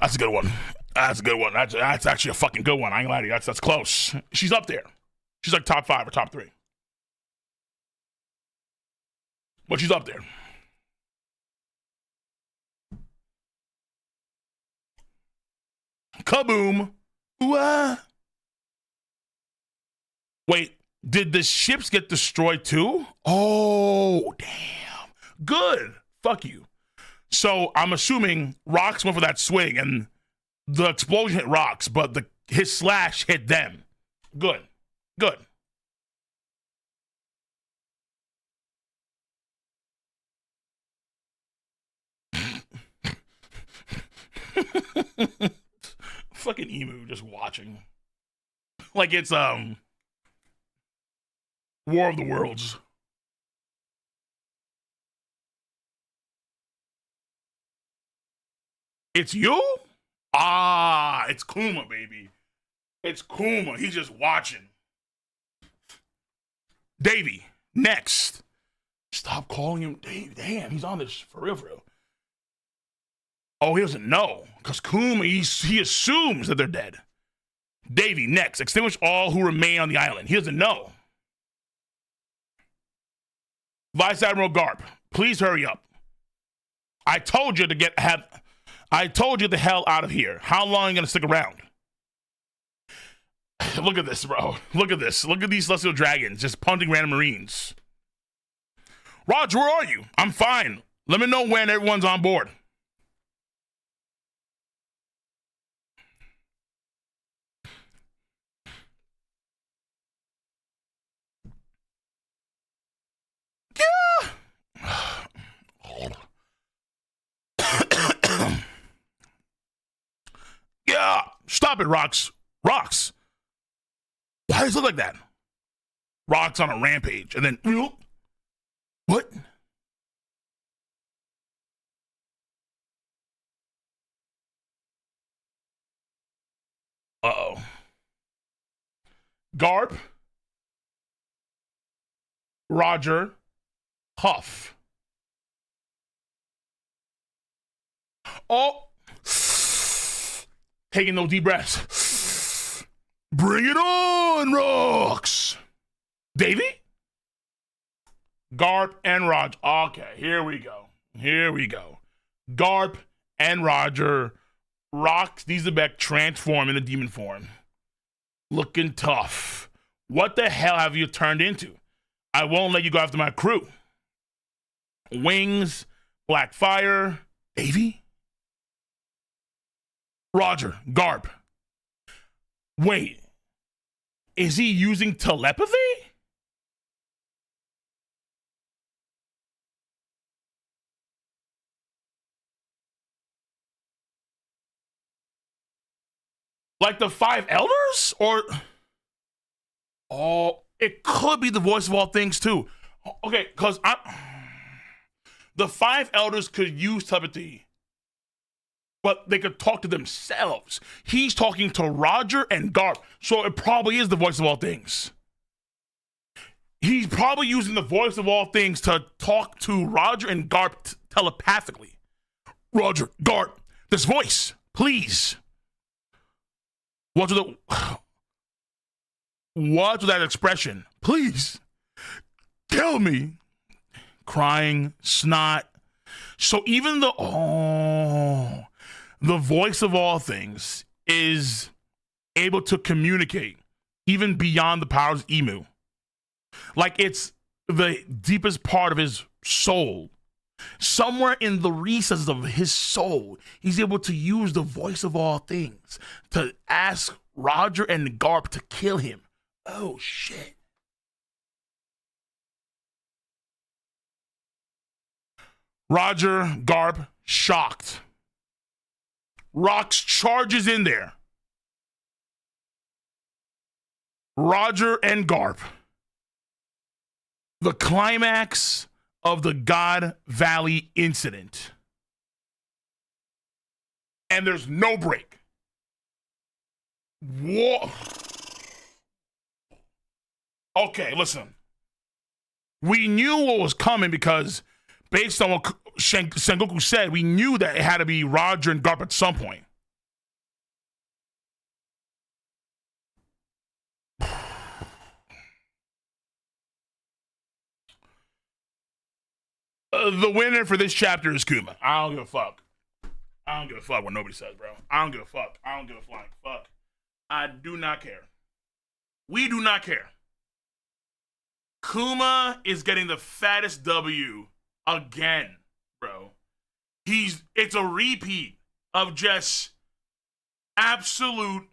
That's a good one. That's a good one. That's actually a fucking good one. I ain't gonna lie to you. That's close. She's up there. She's like top 5 or top 3. But she's up there. Kaboom. Wait, did the ships get destroyed too? Oh, damn. Good. Fuck you. So I'm assuming Rocks went for that swing and the explosion hit Rocks, but his slash hit them. Good. Good. Fucking Emu just watching. Like it's War of the Worlds. It's you? Ah, it's Kuma, baby. It's Kuma. He's just watching. Davey, next. Stop calling him Davey. Damn, he's on this for real, for real. Oh, he doesn't know. Because Kuma, he assumes that they're dead. Davey, next. Extinguish all who remain on the island. He doesn't know. Vice Admiral Garp, please hurry up. I told you the hell out of here. How long are you going to stick around? Look at this, bro. Look at this. Look at these celestial dragons just punting random marines. Roger, where are you? I'm fine. Let me know when everyone's on board. Yeah, stop it, Rocks. Rocks. Why does it look like that? Rocks on a rampage, and then what? Uh-oh. Garp, Roger, Huff. Oh, taking no deep breaths. Bring it on, Rocks. Davey? Garp and Roger. Okay, here we go. Garp and Roger. Rocks Dieselbeck transform into demon form. Looking tough. What the hell have you turned into? I won't let you go after my crew. Wings, Black Fire, Davey? Roger, Garp. Wait, is he using telepathy? Like the five elders? Or, oh, it could be the voice of all things too. Okay, because the five elders could use telepathy, but they could talk to themselves. He's talking to Roger and Garp, so it probably is the voice of all things. He's probably using the voice of all things to talk to Roger and Garp telepathically. Roger, Garp, this voice, please. What's that expression? Please, kill me. Crying, snot. So even the voice of all things is able to communicate even beyond the powers of Emu. Like it's the deepest part of his soul. Somewhere in the recesses of his soul, he's able to use the voice of all things to ask Roger and Garp to kill him. Oh, shit. Roger, Garp, shocked. Rocks charges in there. Roger and Garp. The climax of the God Valley incident. And there's no break. Whoa. Okay, listen. We knew what was coming because based on what Sengoku said, we knew that it had to be Roger and Garp at some point. The winner for this chapter is Kuma. I don't give a fuck. I don't give a fuck what nobody says, bro. I don't give a fuck. I don't give a flying fuck. I do not care. We do not care. Kuma is getting the fattest W again, bro. It's a repeat of just absolute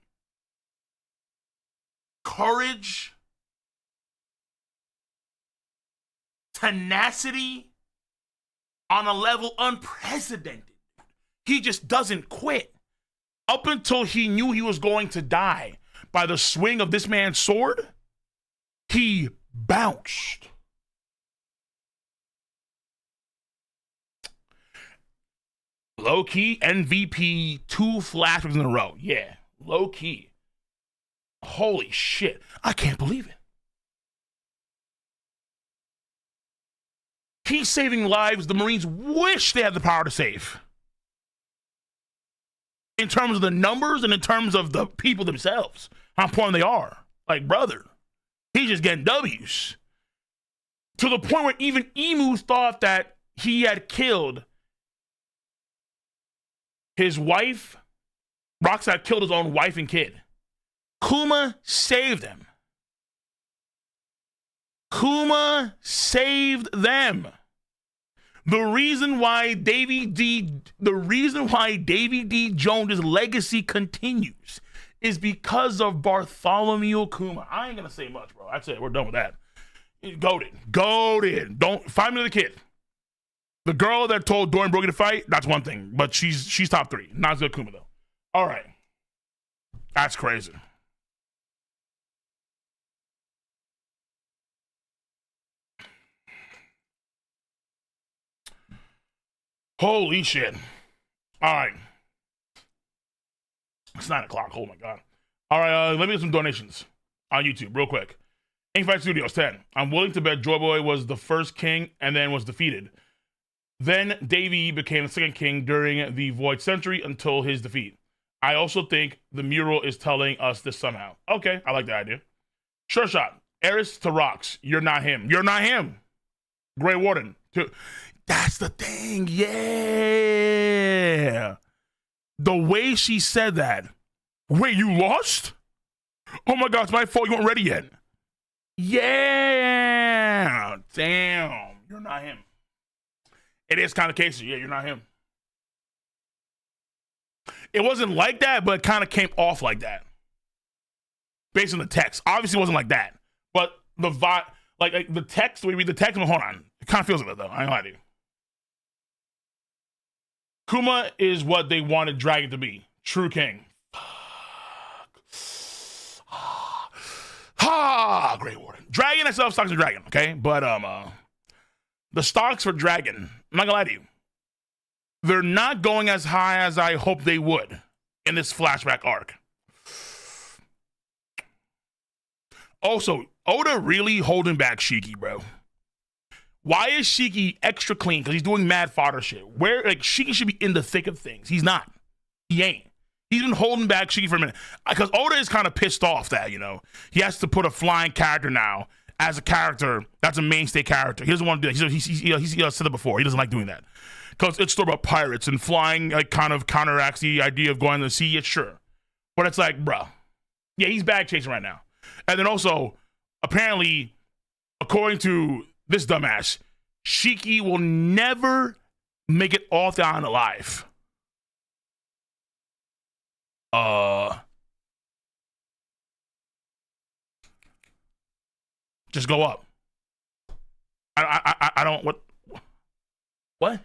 courage, tenacity on a level unprecedented. He just doesn't quit. Up until he knew he was going to die by the swing of this man's sword, he bounced. Low-key MVP 2 flashbacks in a row. Yeah, low-key. Holy shit. I can't believe it. He's saving lives the Marines wish they had the power to save. In terms of the numbers and in terms of the people themselves, how important they are. Like, brother, he's just getting W's. To the point where even Emu thought that he had killed his wife. Roxas had killed his own wife and kid. Kuma saved them. Kuma saved them. The reason why Davey D. Jones' legacy continues is because of Bartholomew Kuma. I ain't gonna say much, bro. That's it. We're done with that. Goated. Don't find me the kid. The girl that told Dorian Broggie to fight, that's one thing. But she's top 3. Not as good as Kuma, though. All right. That's crazy. Holy shit. All right. It's 9 o'clock. Oh, my God. All right, let me get some donations on YouTube real quick. Inkfight Studios 10. I'm willing to bet Joy Boy was the first king and then was defeated. Then Davey became the second king during the Void Century until his defeat. I also think the mural is telling us this somehow. Okay, I like that idea. Sure shot. Eris to Rocks. You're not him. You're not him. Grey Warden. That's the thing. Yeah. The way she said that. Wait, you lost? Oh my God, it's my fault. You weren't ready yet. Yeah. Damn. You're not him. It is kind of case. Yeah, you're not him. It wasn't like that, but it kind of came off like that. Based on the text. Obviously, it wasn't like that. But the vibe, like the text, we read the text, hold on. It kind of feels like that, though. I ain't lie to you. Kuma is what they wanted Dragon to be. True king. Ha! Grey Warden. Dragon itself stocks a dragon, okay? But the stocks for Dragon, I'm not gonna lie to you, they're not going as high as I hope they would in this flashback arc. Also, Oda really holding back Shiki, bro. Why is Shiki extra clean? Because he's doing mad fodder shit. Where, like, Shiki should be in the thick of things. He's not. He ain't. He's been holding back Shiki for a minute. Because Oda is kind of pissed off that, you know, he has to put a flying character now as a character that's a mainstay character. He doesn't want to do that. He's said it before. He doesn't like doing that. Because it's still about pirates and flying, like, kind of counteracts the idea of going to the sea. Yeah, sure. But it's like, bruh. Yeah, he's bag chasing right now. And then also, apparently, according to this dumbass, Shiki will never make it off the island alive. Just go up. I don't, what? What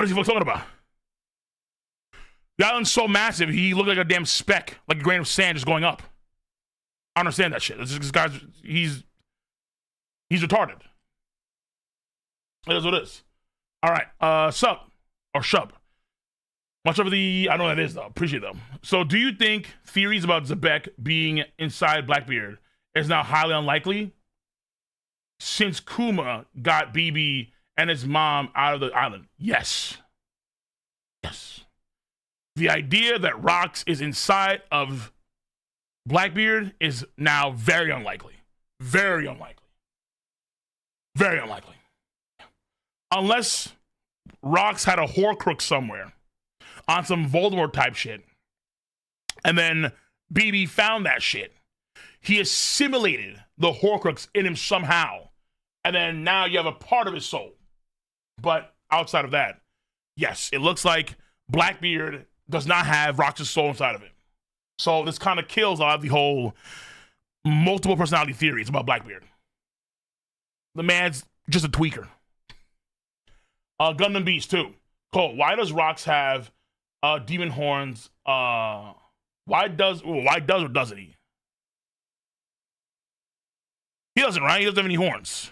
is he talking about? The island's so massive, he looked like a damn speck, like a grain of sand just going up. I don't understand that shit. This guy's, he's retarded. It is what it is. All right, sub, or shub. Much of the, I know what that is though, appreciate them. So do you think theories about Zebek being inside Blackbeard is now highly unlikely? Since Kuma got BB and his mom out of the island? Yes. Yes. The idea that Rox is inside of Blackbeard is now very unlikely. Very unlikely. Very unlikely. Unless Rox had a Horcrux somewhere on some Voldemort type shit, and then BB found that shit. He assimilated the Horcrux in him somehow, and then now you have a part of his soul. But outside of that, yes, it looks like Blackbeard does not have Rox's soul inside of it. So this kind of kills a lot of the whole multiple personality theories about Blackbeard. The man's just a tweaker. Gundam Beast too. Cole, why does Rox have demon horns? Why does or doesn't he? He doesn't, right? He doesn't have any horns.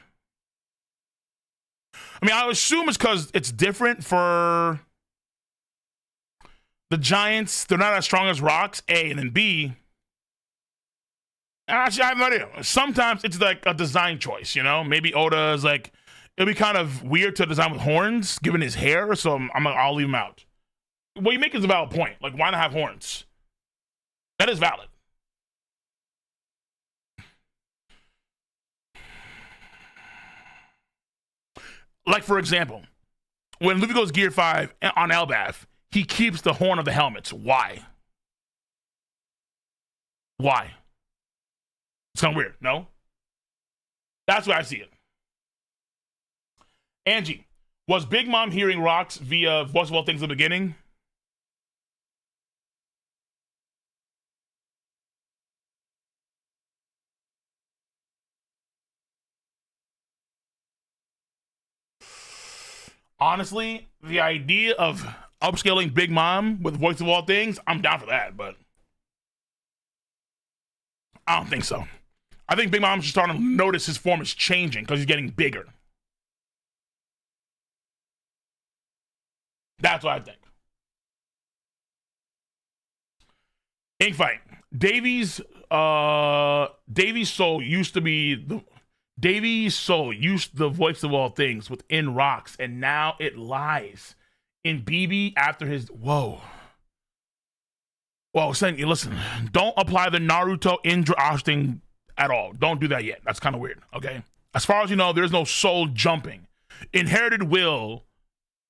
I mean, I assume it's because it's different for the giants. They're not as strong as Rox, A, and then B. Actually, I have no idea. Sometimes it's like a design choice, you know? Maybe Oda is like, it'll be kind of weird to design with horns, given his hair, so I'll leave him out. What you make is a valid point. Like, why not have horns? That is valid. Like, for example, when Luffy goes Gear 5 on Elbaf, he keeps the horn of the helmets. Why? Why? It's kind of weird, no? That's why I see it. Angie, was Big Mom hearing Rox via Voice of All Things in the beginning? Honestly, the idea of upscaling Big Mom with Voice of All Things, I'm down for that, but I don't think so. I think Big Mom's just starting to notice his form is changing because he's getting bigger. That's what I think. Ink fight. Davey's soul used to be the voice of all things within Rocks, and now it lies in BB after his whoa. Well, saying listen, don't apply the Naruto Indra Ash thing at all. Don't do that yet. That's kind of weird. Okay. As far as you know, there's no soul jumping. Inherited will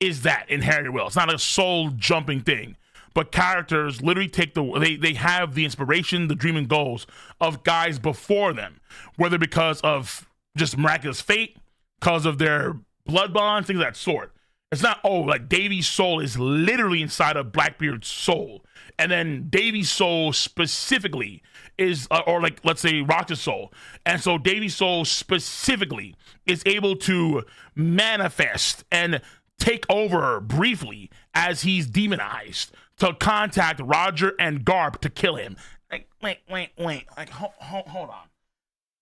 is that inherited will. It's not a soul jumping thing. But characters literally take they have the inspiration, the dream and goals of guys before them, whether because of just miraculous fate, because of their blood bonds, things of that sort. It's not, like Davey's soul is literally inside of Blackbeard's soul. And then Davey's soul specifically is, or like, let's say Rock's soul. And so Davey's soul specifically is able to manifest and take over briefly as he's demonized to contact Roger and Garp to kill him. Like, wait. Like, hold on.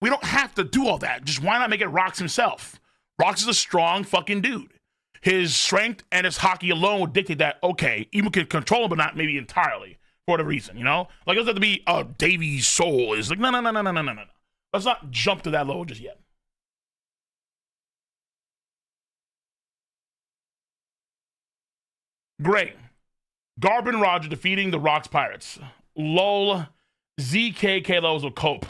We don't have to do all that. Just why not make it Rocks himself? Rocks is a strong fucking dude. His strength and his hockey alone would dictate that, okay, even can control him, but not maybe entirely for the reason, you know? Like, it doesn't have to be, Davey's soul is like, no. Let's not jump to that level just yet. Great. Garp and Roger defeating the Rocks Pirates. LOL. ZK Lows will cope.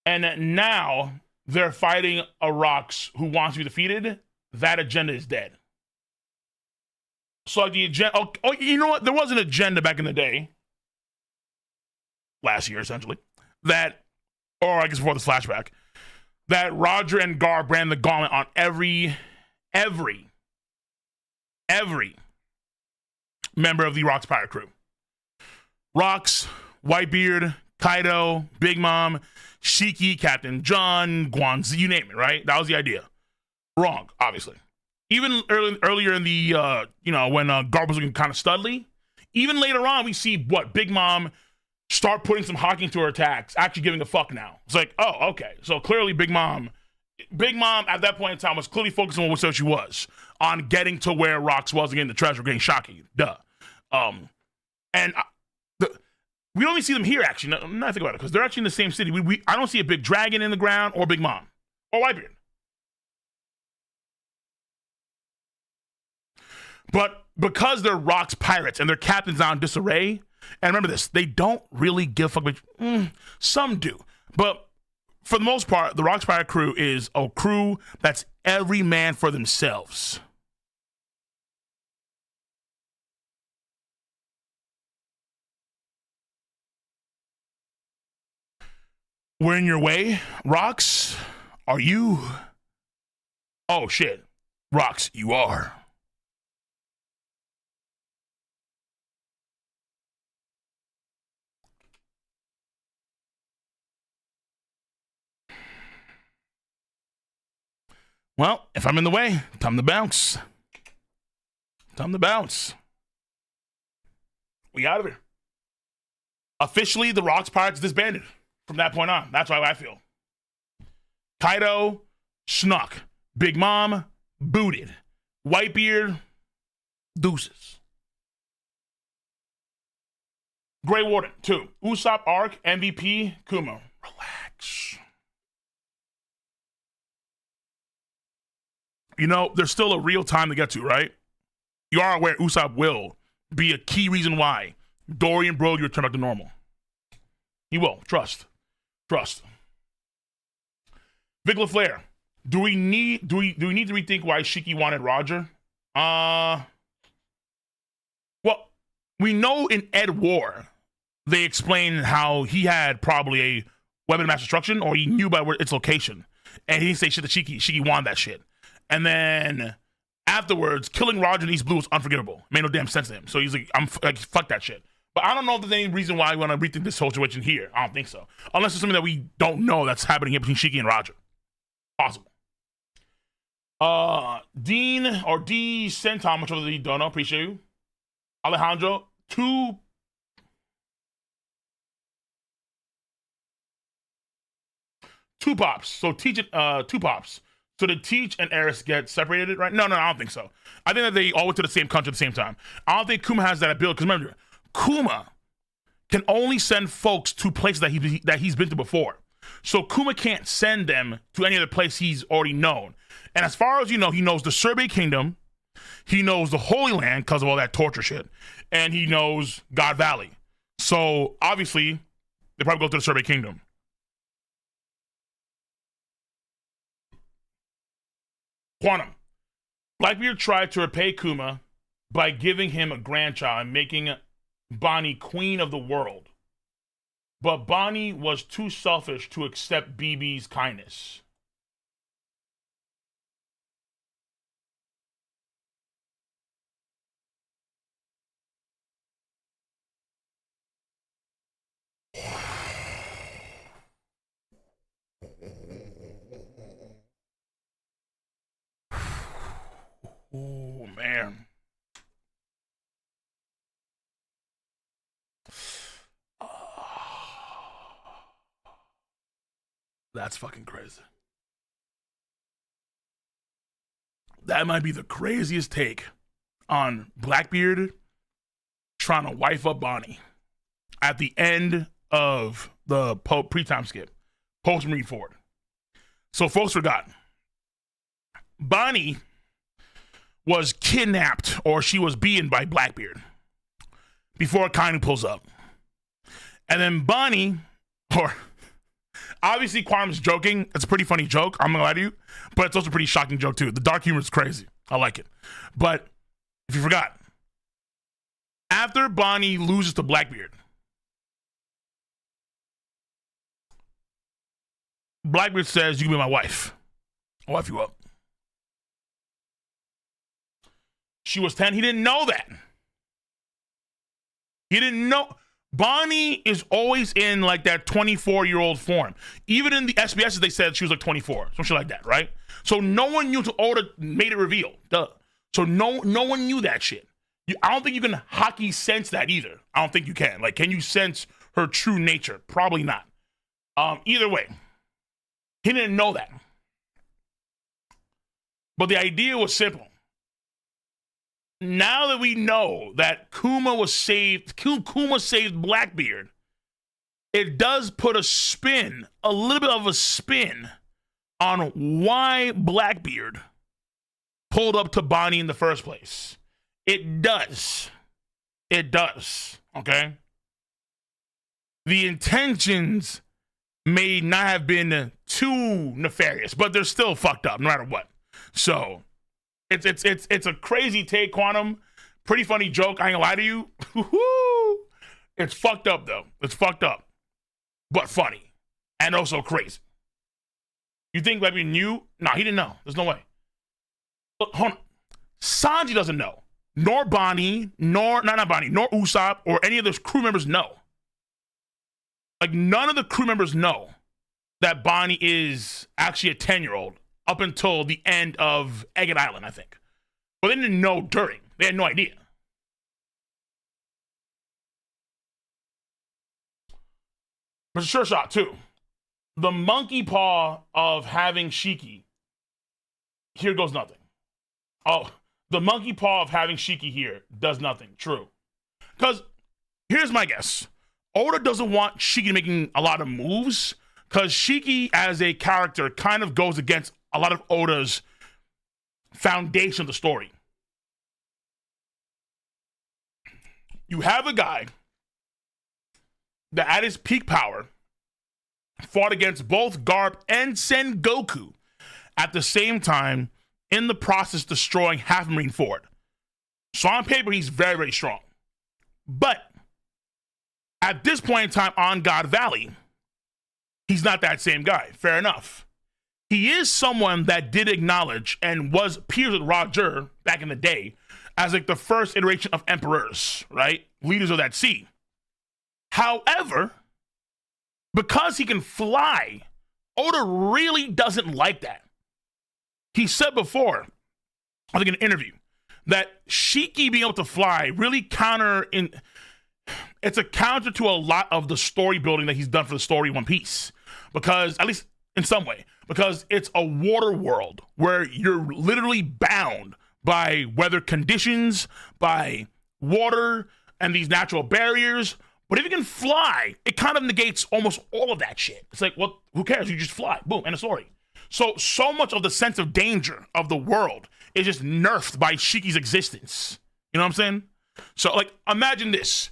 And now they're fighting a Rocks who wants to be defeated. That agenda is dead. So the agenda, you know what? There was an agenda back in the day, last year essentially, that, or I guess before this flashback, that Roger and Garp ran the gauntlet on every member of the Rocks Pirate crew. Rocks, Whitebeard, Kaido, Big Mom, Shiki, Captain John, Guanzi, you name it, right? That was the idea. Wrong, obviously. Even earlier in the, when Garp was looking kind of studly, even later on, we see Big Mom start putting some hockey into her attacks, actually giving a fuck now. It's like, oh, okay. So clearly Big Mom at that point in time was clearly focusing on what she was, on getting to where Rocks was, getting the treasure, getting Shaki. Duh. We don't even see them here, actually. I'm not thinking about it, because they're actually in the same city. I don't see a big dragon in the ground, or Big Mom, or Whitebeard. But because they're Rocks pirates and their captain's on disarray, and remember this, they don't really give a fuck. Some do. But for the most part, the Rocks pirate crew is a crew that's every man for themselves. We're in your way, Rocks? Are you? Oh, shit. Rocks, you are. Well, if I'm in the way, time to bounce. Time to bounce. We out of here. Officially, the Rocks Pirates disbanded from that point on. That's how I feel. Kaido, snuck. Big Mom, booted. Whitebeard, deuces. Grey Warden, 2. Usopp Arc, MVP, Kuma. Relax. You know, there's still a real time to get to, right? You are aware Usopp will be a key reason why Dory and Brody return back to normal. He will. Trust. Vic LaFleur. Do we need to rethink why Shiki wanted Roger? Well, we know in Ed War, they explain how he had probably a weapon of mass destruction, or he knew by its location. And he didn't say shit to Shiki. Shiki wanted that shit. And then afterwards, killing Roger in East Blue was unforgivable. Made no damn sense to him. So he's like, fuck that shit. But I don't know if there's any reason why we want to rethink this whole situation here. I don't think so. Unless it's something that we don't know that's happening here between Shiki and Roger. Possible. Dean or D Centom, which other you don't know, appreciate you. Alejandro, two pops. So teach it, 2 pops. So did Teach and Eris get separated, right? No, I don't think so. I think that they all went to the same country at the same time. I don't think Kuma has that ability. Because remember, Kuma can only send folks to places that he's been to before. So Kuma can't send them to any other place he's already known. And as far as you know, he knows the Sorbet Kingdom, he knows the Holy Land because of all that torture shit, and he knows God Valley. So obviously, they probably go to the Sorbet Kingdom. Quantum. Blackbeard tried to repay Kuma by giving him a grandchild and making Bonnie queen of the world. But Bonnie was too selfish to accept BB's kindness. Oh, man. That's fucking crazy. That might be the craziest take on Blackbeard trying to wife up Bonnie at the end of the pre-time skip, post-Marine Ford. So folks forgot. Bonnie was kidnapped, or she was beaten by Blackbeard before Kainu pulls up. And then Bonnie, or obviously Quantum's joking. It's a pretty funny joke, I'm gonna lie to you, but it's also a pretty shocking joke too. The dark humor is crazy. I like it. But if you forgot, after Bonnie loses to Blackbeard, Blackbeard says, "You can be my wife. I'll wife you up." She was 10. He didn't know that. He didn't know. Bonnie is always in like that 24-year-old form. Even in the SBSs, they said she was like 24, some shit like that, right? So no one knew until Oda made it reveal. Duh. So no one knew that shit. I don't think you can hockey sense that either. I don't think you can. Like, can you sense her true nature? Probably not. Either way, he didn't know that. But the idea was simple. Now that we know that Kuma saved Blackbeard, it does put a little bit of a spin on why Blackbeard pulled up to Bonnie in the first place. It does. Okay? The intentions may not have been too nefarious, but they're still fucked up no matter what. So it's a crazy take, Quantum. Pretty funny joke. I ain't gonna lie to you. It's fucked up though. It's fucked up, but funny and also crazy. You think Blackbeard knew? No, he didn't know. There's no way. Look, hold on. Sanji doesn't know. Nor Bonnie, nor Usopp, or any of those crew members know. Like, none of the crew members know that Bonnie is actually a 10-year-old up until the end of Egget Island, I think. But they didn't know during. They had no idea. But it's a sure shot, too. The monkey paw of having Shiki. Here goes nothing. Oh, the monkey paw of having Shiki here does nothing. True. Because here's my guess. Oda doesn't want Shiki making a lot of moves because Shiki as a character kind of goes against a lot of Oda's foundation of the story. You have a guy that at his peak power fought against both Garp and Sengoku at the same time, in the process destroying half Marine Ford. So on paper, he's very, very strong. But at this point in time on God Valley, he's not that same guy. Fair enough. He is someone that did acknowledge and was peers with Roger back in the day as like the first iteration of emperors, right? Leaders of that sea. However, because he can fly, Oda really doesn't like that. He said before, I think in an interview, that Shiki being able to fly really it's a counter to a lot of the story building that he's done for the story One Piece. Because, at least in some way, because it's a water world where you're literally bound by weather conditions, by water and these natural barriers, But if you can fly, it kind of negates almost all of that shit. It's like, well, who cares? You just fly. Boom, end of story. So much of the sense of danger of the world is just nerfed by Shiki's existence. You know what I'm saying? So, like, imagine this.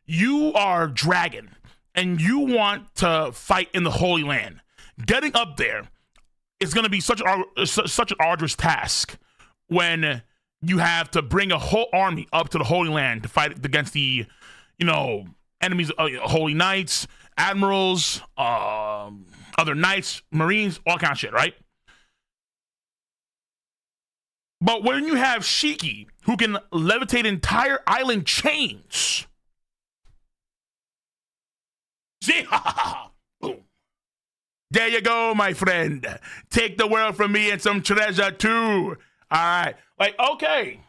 You are dragon, and you want to fight in the Holy Land. Getting up there is going to be such an arduous task when you have to bring a whole army up to the Holy Land to fight against the, enemies, holy knights, admirals, other knights, marines, all kind of shit, right? But when you have Shiki, who can levitate entire island chains, see, boom. There you go, my friend. Take the world from me and some treasure too. All right, like, okay.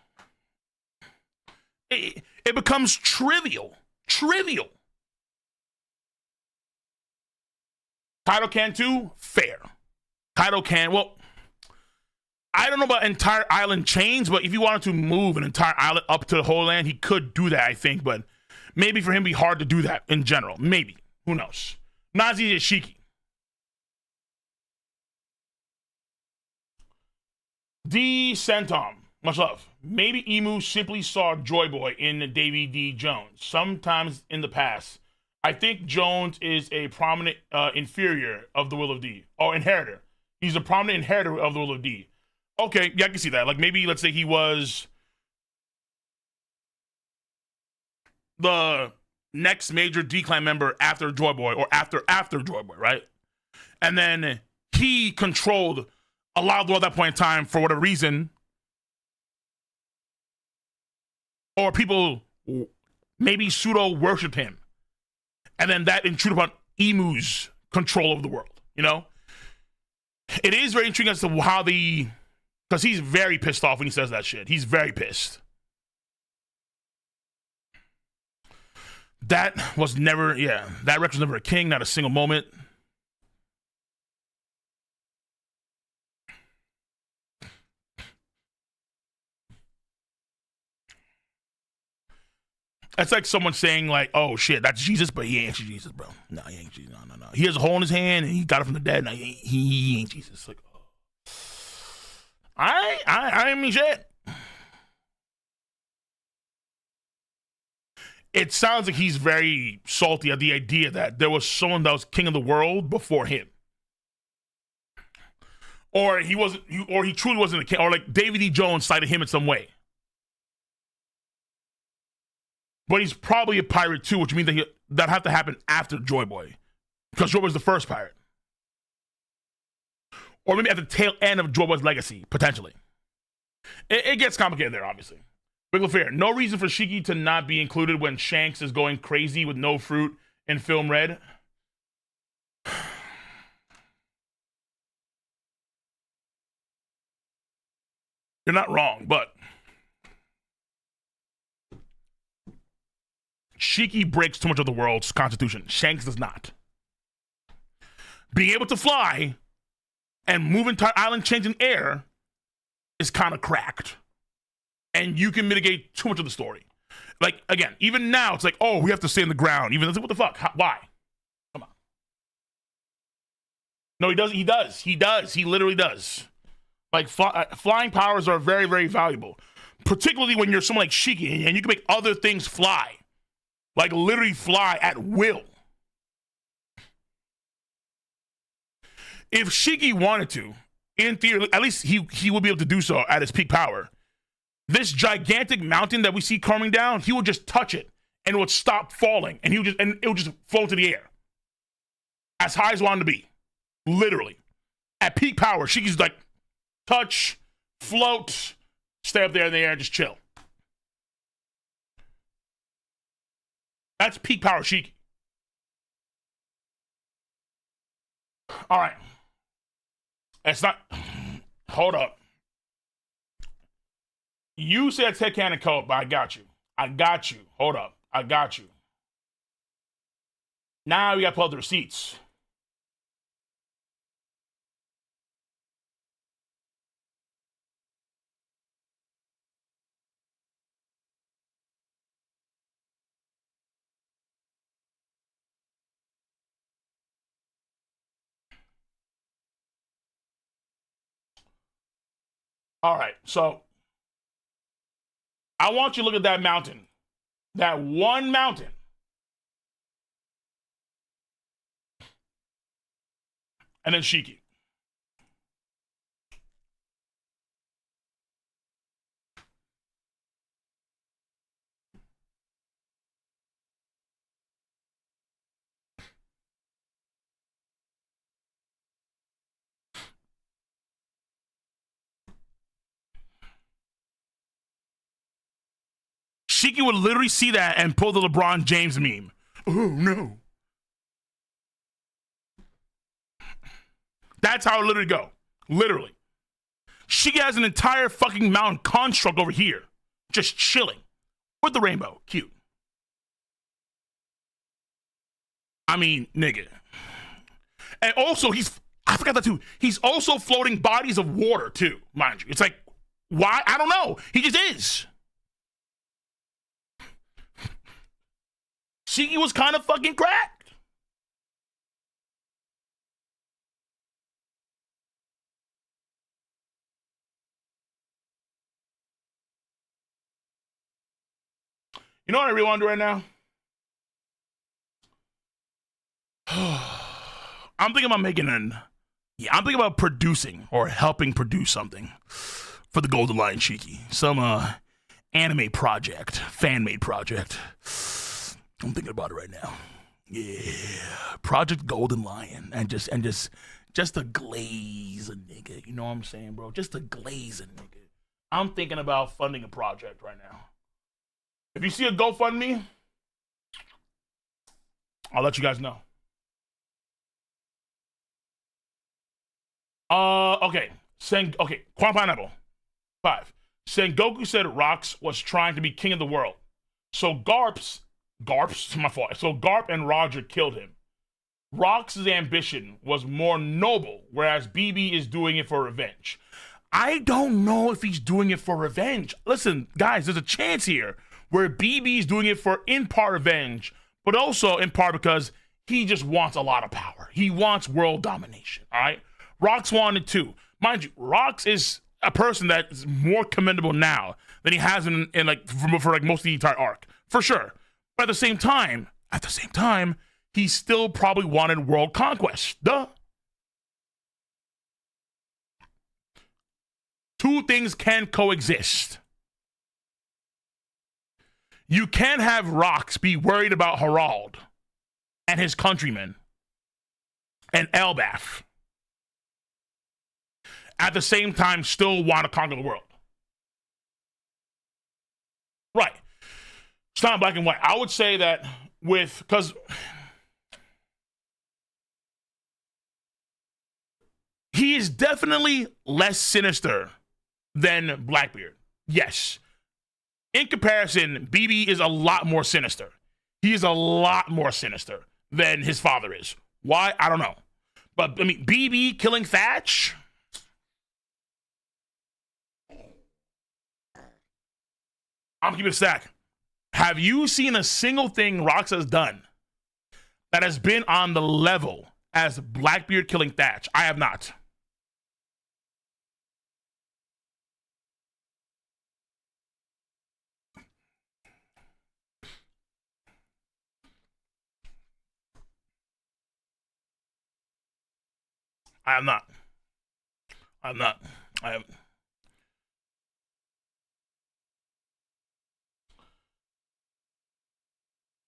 It becomes trivial. Kaido can too? Fair. Kaido can, well, I don't know about entire island chains, but if you wanted to move an entire island up to the Holy Land, he could do that, I think, but maybe for him it'd be hard to do that in general. Maybe. Who knows? Not as easy as Shiki. D. Centom, much love. Maybe Emu simply saw Joy Boy in Davey D. Jones sometimes in the past. I think Jones is a prominent inferior of the Will of D. Or inheritor. He's a prominent inheritor of the Will of D. Okay, yeah, I can see that. Like, maybe, let's say he was the next major D-Clan member after Joy Boy, or after Joy Boy, right? And then he controlled a lot of the world at that point in time for whatever reason. Or people maybe pseudo-worshipped him. And then that intruded upon Emu's control of the world, It is very intriguing as to how because he's very pissed off when he says that shit. He's very pissed. That was never, that Rex was never a king, not a single moment. That's like someone saying, like, oh shit, that's Jesus, but he ain't actually Jesus, bro. No, he ain't Jesus. No. He has a hole in his hand and he got it from the dead. No, he ain't Jesus. Like, oh. I mean, shit. It sounds like he's very salty at the idea that there was someone that was king of the world before him. Or he wasn't, or he truly wasn't a king, or like David E. Jones cited him in some way. But he's probably a pirate too, which means that that'd have to happen after Joy Boy. Because Joy Boy's the first pirate. Or maybe at the tail end of Joy Boy's legacy, potentially. It gets complicated there, obviously. Big Fair, no reason for Shiki to not be included when Shanks is going crazy with no fruit in Film Red. You're not wrong, but Shiki breaks too much of the world's constitution. Shanks does not. Being able to fly and move entire island chains in air is kind of cracked. And you can mitigate too much of the story. Like, again, even now, it's like, oh, we have to stay on the ground. Even, what the fuck? Why? Come on. No, he doesn't. He does. He does. He literally does. Like, flying powers are very, very valuable. Particularly when you're someone like Shiki and you can make other things fly. Like, literally fly at will. If Shiki wanted to, in theory, at least he would be able to do so at his peak power. This gigantic mountain that we see coming down, he would just touch it and it would stop falling, and it would just fall into the air as high as it wanted to be, literally at peak power. Shiki's like touch, float, stay up there in the air, and just chill. That's peak power Shiki. All right, it's not. Hold up. You said Ted Cannon Coat, but I got you. Hold up. I got you. Now we got to pull up the receipts. All right, so I want you to look at that mountain. That one mountain. And then Shiki. Shiki would literally see that and pull the LeBron James meme. Oh, no. That's how it literally go. Literally. Shiki has an entire fucking mountain construct over here. Just chilling. With the rainbow. Cute. I mean, nigga. And also, I forgot that too. He's also floating bodies of water too, mind you. It's like, why? I don't know. He just is. Shiki was kind of fucking cracked. You know what I really want to do right now? I'm thinking about I'm thinking about producing or helping produce something for the Golden Lion Shiki. Some anime project, fan-made project. I'm thinking about it right now. Yeah, Project Golden Lion, and just to glaze a nigga. You know what I'm saying, bro? Just to glaze a nigga. I'm thinking about funding a project right now. If you see a GoFundMe, I'll let you guys know. Okay. Quan Pineapple. 5. Sengoku said Rox was trying to be king of the world. So Garp's my fault. So Garp and Roger killed him. Rox's ambition was more noble, whereas BB is doing it for revenge. I don't know if he's doing it for revenge. Listen, guys, there's a chance here where BB is doing it for in part revenge, but also in part because he just wants a lot of power. He wants world domination, all right? Rox wanted too. Mind you, Rox is a person that is more commendable now than he has in like for like most of the entire arc, for sure. But at the same time, he still probably wanted world conquest. Duh. Two things can coexist. You can have Rox be worried about Harald and his countrymen and Elbaf. At the same time, still want to conquer the world. Right. It's not black and white. I would say that because he is definitely less sinister than Blackbeard. Yes. In comparison, BB is a lot more sinister. He is a lot more sinister than his father is. Why? I don't know. But, I mean, BB killing Thatch? I'm keeping it a stack. Have you seen a single thing Rox has done that has been on the level as Blackbeard killing Thatch? I have not. I have not. I haven't.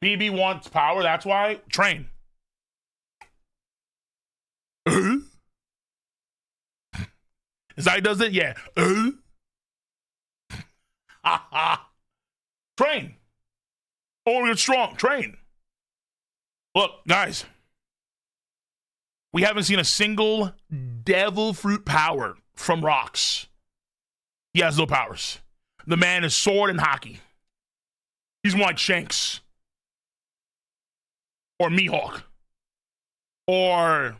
BB wants power, that's why. Train. Is that how he does it? Yeah. Train. Or get strong. Train. Look, guys. We haven't seen a single devil fruit power from Rox. He has no powers. The man is sword and hockey. He's more like Shanks. Or Mihawk. Or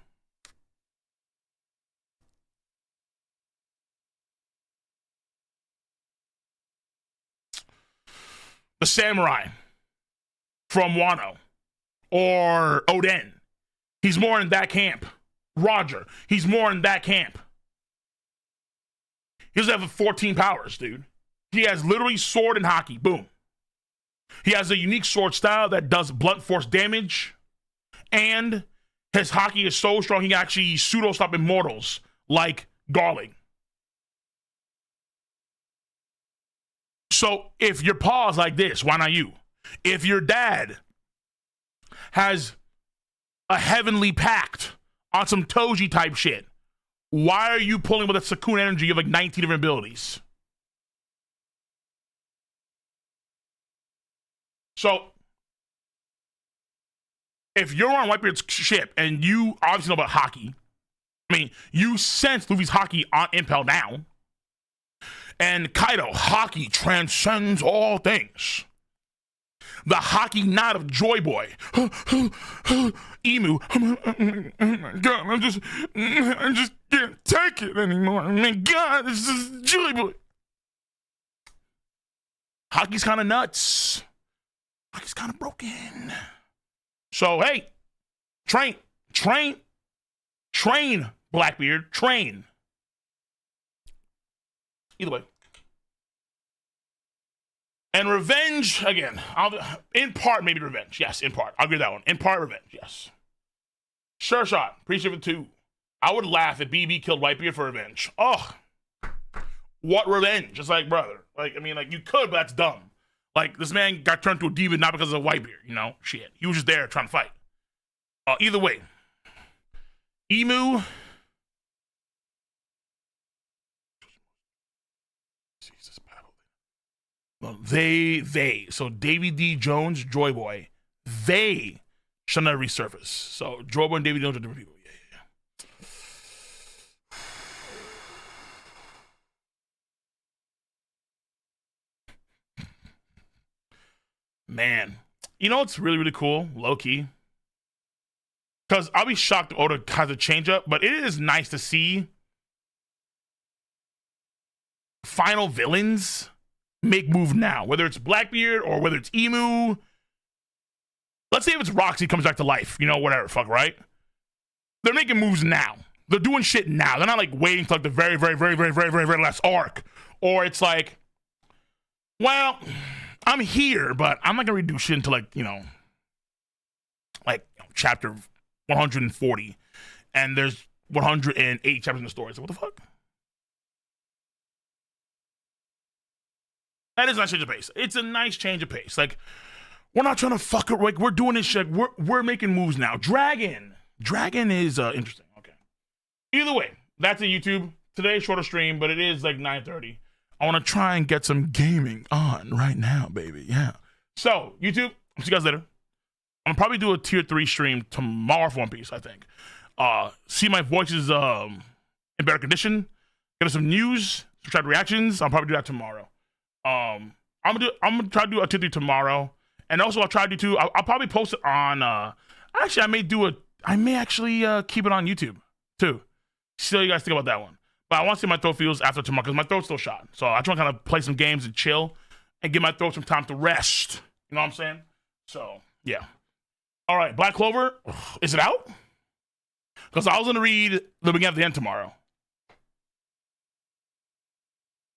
the samurai from Wano. Or Oden. He's more in that camp. Roger. He's more in that camp. He doesn't have 14 powers, dude. He has literally sword and hockey. Boom. He has a unique sword style that does blunt force damage. And his hockey is so strong, he can actually pseudo-stop immortals like Garling. So if your pa's like this, why not you? If your dad has a heavenly pact on some Toji type shit, why are you pulling with a Sakun energy of like 19 different abilities? So if you're on Whitebeard's ship and you obviously know about hockey, I mean, you sense Luffy's hockey on Impel now. And Kaido, hockey transcends all things. The hockey knot of Joy Boy. Emu. Oh my God, I just can't take it anymore. Oh my God, this is Joy Boy. Hockey's kind of nuts. Hockey's kind of broken. So, hey, train, Blackbeard, train. Either way. And revenge, again, in part, maybe revenge. Yes, in part. I'll agree with that one. In part, revenge, yes. Sure shot. Appreciate it too. I would laugh if BB killed Whitebeard for revenge. Oh, what revenge? It's like, brother. Like, I mean, like, you could, but that's dumb. Like, this man got turned to a demon not because of Whitebeard, you know? Shit. He was just there trying to fight. Either way. Emu. Jesus, well, they. So Davey D. Jones, Joy Boy, they shall not resurface. So Joy Boy and Davey Jones are different people. Yeah. Man, you know what's really, really cool? Low key. Because I'll be shocked if Oda has a change up, but it is nice to see final villains make move now, whether it's Blackbeard or whether it's Emu. Let's say if it's Roxy comes back to life, you know, whatever, fuck, right? They're making moves now. They're doing shit now. They're not like waiting till like the very, very, very, very, very, very, very last arc. Or it's like, well, I'm here, but I'm not gonna redo shit until like, you know, chapter 140. And there's 108 chapters in the story. So what the fuck? That is a nice change of pace. It's a nice change of pace. Like, we're not trying to fuck it. Like, we're doing this shit. We're making moves now. Dragon is interesting. Okay. Either way, that's a YouTube. Today's shorter stream, but it is like 9:30. I want to try and get some gaming on right now, baby. Yeah. So, YouTube, I'll see you guys later. I'm gonna probably do a tier 3 stream tomorrow for One Piece, I think. See my voices in better condition. Get us some news, subscribe reactions. I'll probably do that tomorrow. I'm gonna try to do a tier 3 tomorrow, and also I'll try to do. I'll probably post it on. Actually, I may actually keep it on YouTube too. See how you guys think about that one. But I want to see my throat feels after tomorrow because my throat's still shot. So I just want to kind of play some games and chill and give my throat some time to rest. You know what I'm saying? So yeah. All right, Black Clover, is it out? Because I was gonna read the beginning of the end tomorrow.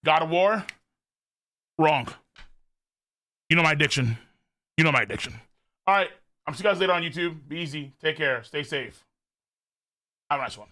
God of War. Wrong. You know my addiction. All right. I'll see you guys later on YouTube. Be easy. Take care. Stay safe. Have a nice one.